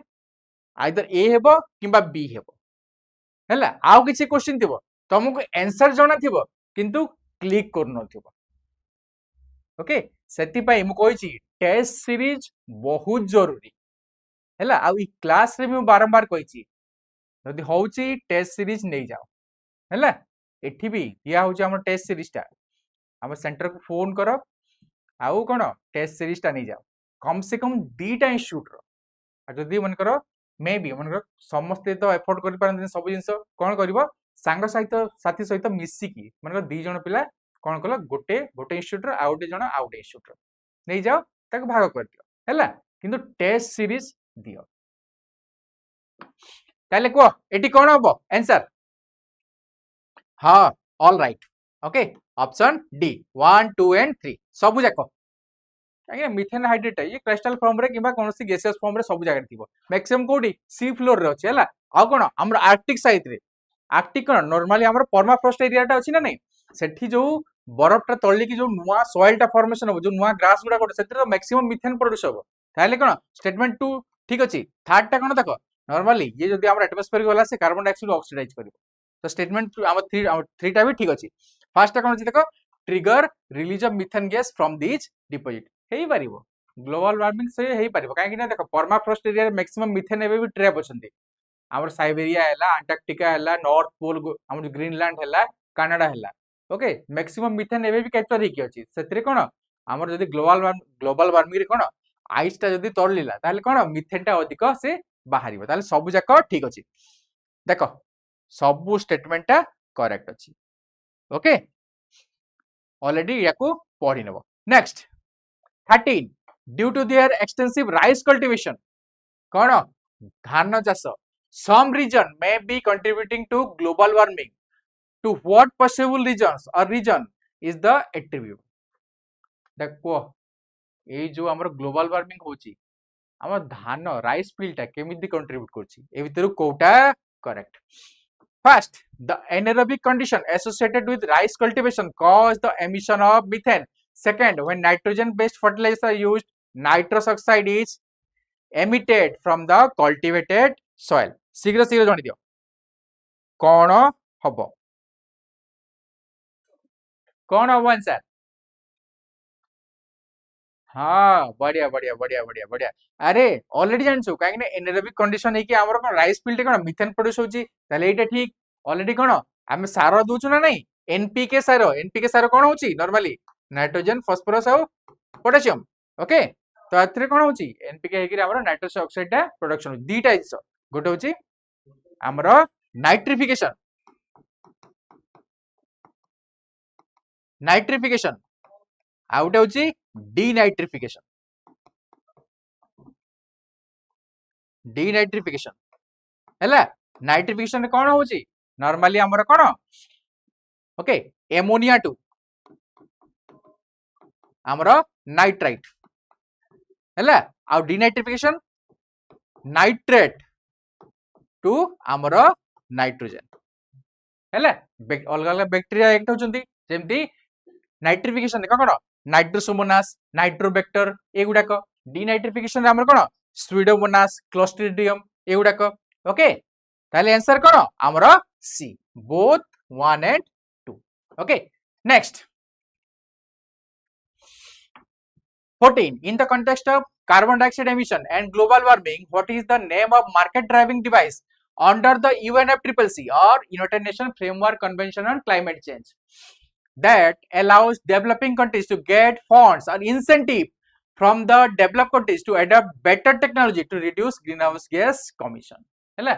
आइदर ए हेबो किबा बी हेबो हैला आउ किछि क्वेश्चन थिबो तुमको आंसर जणा थिबो किंतु क्लिक कर न थिबो ओके सेति पई मु कहिछि टेस्ट सीरीज बहुत जरूरी हैला आ ई क्लास रे मु बारंबार कहिछि यदि होउछि टेस्ट सीरीज नै जाओ हैला एठी भी दिया होउछि हमर टेस्ट सीरीज टा हम सेंटर को फोन करो आउ कोन टेस्ट सीरीज टा नै जाओ कम से कम दीटा इंस्टीट्यूट रो जदि मन करो मे बी मन करो समस्त तो एफोर्ड कर पारन सब जिंस कोन करबो सांग सहित साथी सहित मिसी की मन करो दी जण पिला कोन कलो गोटे गोटे इंस्टीट्यूट रो आउटे जण आउटे इंस्टीट्यूट रो नै जाओ ताको भाग कर दियो हैला किंतु टेस्ट सीरीज दियो ताले को एटी कोन हबो आंसर हां all right okay option D 1 2 and 3 सब जाको आगे मिथेन हाइड्रेट ये क्रिस्टल फॉर्म रे किबा कोनोसी गैसियस फॉर्म रे सब जगह थिबो मैक्सिमम कोडी सी फ्लोर रे अछि हला आ कोन हमर आर्कटिक साइड रे आर्कटिक कोन नॉर्मली हमर परमाफ्रॉस्ट एरिया टा अछि ना नै सेठी जो बरफ टा तळली की जो नुवा सॉइल टा फॉर्मेशन हो जो नुवा ग्रास गुडा कोड सेतिर तो मैक्सिमम मिथेन प्रोड्यूस हो ताले कोन स्टेटमेंट 2 ठीक अछि थर्ड टा कोन देखो नॉर्मली ये जदी हमर एटमॉस्फेयर गला से कार्बन डाइऑक्साइड ऑक्सीडाइज करिवो तो स्टेटमेंट हमर 3 टा भी ठीक अछि फर्स्ट टा कोन अछि देखो trigger release of methane gas from this deposit हेई पारिबो ग्लोबल वार्मिंग से हेई पारिबो काहे कि ना देखो परमाफ्रॉस्ट एरिया रे मैक्सिमम मीथेन एबे भी ट्रैप अछंती हमर साइबेरिया हैला अंटार्कटिका हैला नॉर्थ पोल हमर ग्रीनलैंड हैला कनाडा हैला ओके मैक्सिमम मीथेन एबे भी कैप्चर हेकी अछि सेतरे कोन हमर जदी ग्लोबल वार्मिंग रे कोन आइस टा जदी तोड़लीला ताले कोन मीथेन टा अधिक से बाहरिबो ताले सब जाक ठीक अछि देखो सब स्टेटमेंट टा करेक्ट अछि ओके ऑलरेडी याकू पढि नेबो next 13 due to their extensive rice cultivation कोन धान चाष some region may be contributing to global warming to what possible regions or region is the attribute देखो ए जो हमर ग्लोबल वार्मिंग होची हमर धान राइस फील्ड टा केमिति कंट्रीब्यूट करची ए भितर कोटा correct first the anaerobic condition associated with rice cultivation cause the emission of methane second when nitrogen based fertilizer are used nitrous oxide is emitted from the cultivated soil शीघ्र शीघ्र जानि दियो कोन हबो आंसर हाँ बढ़िया बढ़िया बढ़िया बढ़िया बढ़िया अरे ऑलरेडी जानछु काहे कि एनारोबिक कंडीशन है कि हमर कोन राइस फील्ड कोन मिथेन प्रोड्यूस होची ताले एटा ठीक ऑलरेडी कोन हम सारो दोछु ना नहीं एनपीके सारो कोन होची नॉर्मली नाइट्रोजन फास्फोरस और पोटेशियम ओके तो एथरे कोन होची एनपीके हे कि हमर नाइट्रस ऑक्साइड टा प्रोडक्शन दीटा इस गोटे होची हमर नाइट्रिफिकेशन आउट होची डीनाइट्रिफिकेशन हैला नाइट्रिफिकेशन रे कोन होची नॉर्मली हमर कोन ओके एमोनिया टू हमर नाइट्राइट हैला आ डीनाइट्रिफिकेशन नाइट्रेट टू हमर नाइट्रोजन हैला अलग अलग बैक्टीरिया एक्ट होचंती जेमती नाइट्रिफिकेशन कोन नाइट्रोसोमोनास नाइट्रोबैक्टर एगुडा को डीनाइट्रिफिकेशन हमर कोन स्यूडोमोनास क्लोस्ट्रिडियम एगुडा को ओके ताले आंसर कोन हमर सी बोथ 1 and 2 ओके next 14 in the context of carbon dioxide emission and global warming what is the name of market driving device under the UNFCCC or United Nations Framework Convention on Climate Change that allows developing countries to get funds or incentive from the developed countries to adopt better technology to reduce greenhouse gas emission हैला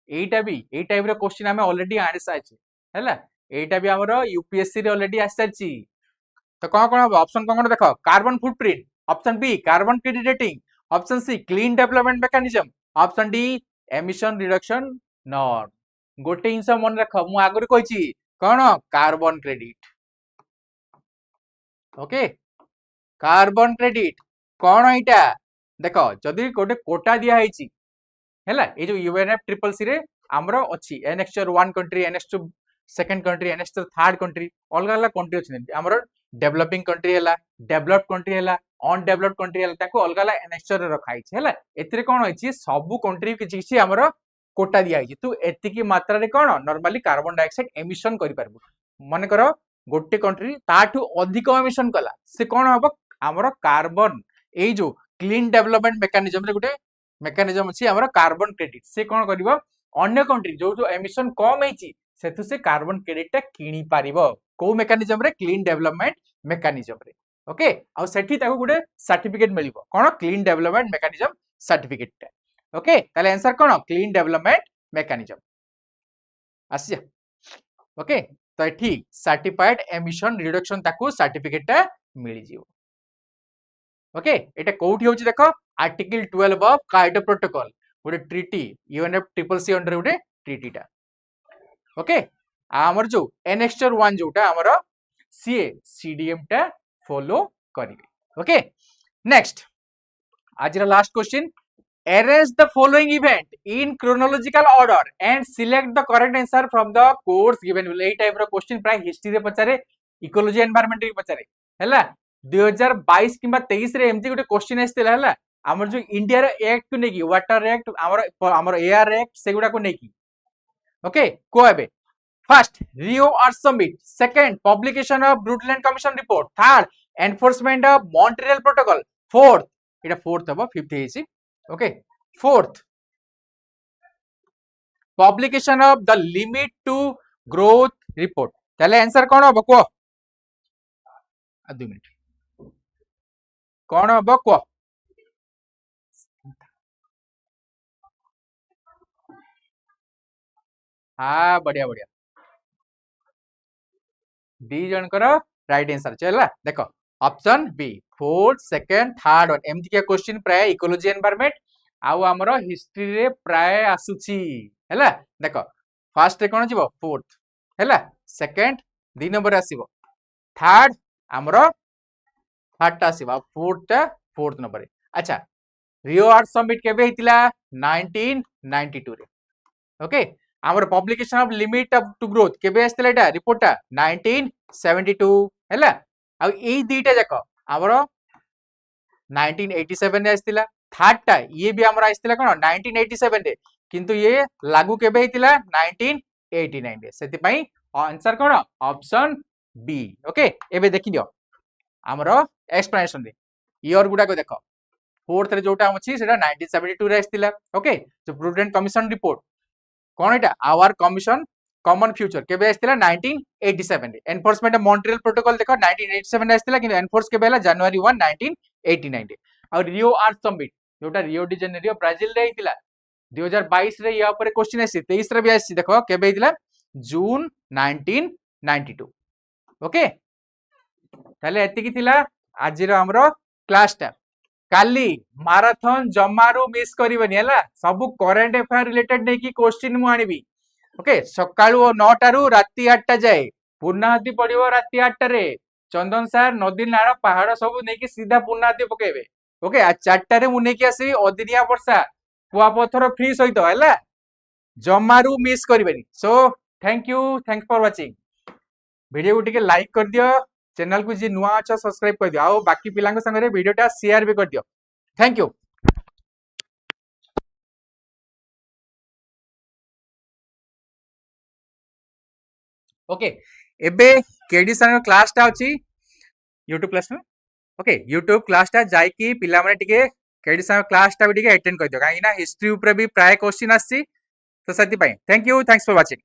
एटा भी ए type रो question हमें already answer आछि हैला एटा भी हमरो UPSC रे already आछि तो कोन ऑप्शन कोन देखो carbon footprint option B carbon credit rating option C clean development mechanism option D emission reduction norm गोटे इंस मन रख मु आगुरी कहिची कोन carbon credit okay carbon credit कौन एटा देख जदि गोटे कोटा दिया है ये जो यूएनएफ ट्रिपल सी रे आमर अच्छी annexure 1 country annexure second country annexure third country अलग अलग कंट्री अच्छे आमर डेवलपिंग कंट्री है डेवलप्ड कंट्री है अनडेवलप्ड कंट्री है अलग अलग एनेक्सचर रखाई है एथिरे कौन होइछि सब कंट्री किछि किछि आमर कोटा दिया है तू एतिकी मात्रा रे कौन नॉर्मली कार्बन डाइऑक्साइड एमिशन करि परबो मन कर गोटे कंट्री ताठू अधिक एमिशन कला से कौन हम आमर कार्बन ए जो क्लीन डेवलपमेंट मेकानिज्म रे गोटे मेकानिज्म अछि आमर कार्बन क्रेडिट से कौन करिवो अन्य कंट्री जो जो एमिशन कम हेछि सेथु से कार्बन क्रेडिट टा किनी पारिबो को मेकानिज्म रे क्लीन डेवलपमेंट मेकानिज्म रे ओके आ सेठी ताको गोटे सर्टिफिकेट मिलिबो कोन क्लीन डेवलपमेंट मेकानिज्म सर्टिफिकेट टा ओके ताले आंसर कोन क्लीन डेवलपमेंट मेकानिज्म आसिया ओके तो एठी सर्टिफाइड एमिशन रिडक्शन ताको सर्टिफिकेट टा मिलि जिवो ओके एटा कोठी होची देखो आर्टिकल 12 ऑफ काइटो प्रोटोकॉल गोटे treaty UNF triple C under गोटे ट्रीटी टा ओके आमर जो एनेक्सचर 1 जोटा आमर सीए सीडीएम टा फॉलो करिवे ओके नेक्स्ट आज last question arrange the following event in chronological order and select the correct answer from the course given a type रो क्वेश्चन प्राय हिस्ट्री रे पचारे इकोलॉजी एनवायरनमेंट रे पचारे हैला 2022 किबा 23 रे एमती गोटे क्वेश्चन आस्तेला हैला हमर जो इंडिया रे एक्ट को नेकी वाटर एक्ट हमर एयर एक्ट सेगुडा को नेकी ओके को एबे first Rio Earth Summit second publication of Brundtland Commission report third enforcement of Montreal Protocol fourth एटा फोर्थ हबो फिफ्थ हेसी okay fourth publication of the limit to growth report ताले आंसर कोन हबो को 2 मिनिट कोन हबो को हाँ बढ़िया बढ़िया डी जनकर राइट आंसर चला देखो option B fourth second third one एमती क्या क्वेश्चन प्राय इकोलॉजी एनवायरनमेंट आउ हमर हिस्ट्री रे प्राय आसुची हैला देखो फर्स्ट रे कोन जिवो फोर्थ हैला सेकंड 2 नंबर आसीबो थर्ड हमर थर्ड टा आसीबो फोर्थ नंबर रे अच्छा रियो अर्थ समिट केबे हितिला 1992 रे ओके हमर publication of limit of to growth केबे आस्तेला एटा रिपोर्ट टा 1972 हैला आ ए दुईटा जाक हमर 1987 रे आस्तिला थर्ड टा ये भी हमर आस्तिला कोन 1987 रे किंतु ये लागू केबे हितिला 1989 रे सेति पई आंसर कोन ऑप्शन बी ओके एबे देखि दियो हमर एक्सप्लेनेशन रे ईयर गुडा को देखो फोर्थ रे जोटा हम अछि सेटा 1972 रे आस्तिला ओके जो prudent commission report cone Etah our commission common future केबे आस्तिला 1987 रे एनफोर्समेंट ऑफ मॉन्ट्रियल प्रोटोकॉल देखो 1987 रे आस्तिला कि एनफोर्स केबे हला जनवरी 1 1989 रे और रियो अर्थ समिट जोटा रियो डी जेनेरियो ब्राजील रे हितिला 2022 रे या ऊपर क्वेश्चन आसी 23 रे भी आसी देखो केबे हितिला जून 1992 ओके ताले एति कि थिला आज रो हमरो क्लास टा काली माराथन जमारो मिस करिवनी हला सब करंट अफेयर रिलेटेड नै कि क्वेश्चन मु आनिबी ओके सकाळु 9टा रु राती 8टा जाए पूर्णाहाती पड़िबो राती 8टा रे चंदन सर नदी नाळ पहाड़ सब नै कि सीधा पूर्णाहाती पकेबे ओके आ 4टा रे मु नै कि आसी अदिनिया वर्षा कुआ पत्थर फ्री सहित हला जमारू मिस करिवनी so thanks for watching video को टिके लाइक कर दियो चैनल को जे नुआ अच्छा सब्सक्राइब कर दियो आ बाकी पिलांग संगे वीडियोटा शेयर भी कर दियो थैंक यू ओके एबे केडी सर क्लास टा अछि YouTube क्लास में ओके YouTube क्लास टा जाई कि पिला माने टिके केडी सर क्लास टा भी टिके अटेंड कर दियो काई ना हिस्ट्री ऊपर भी प्राय क्वेश्चन आछि तो सती पई thank you thanks for watching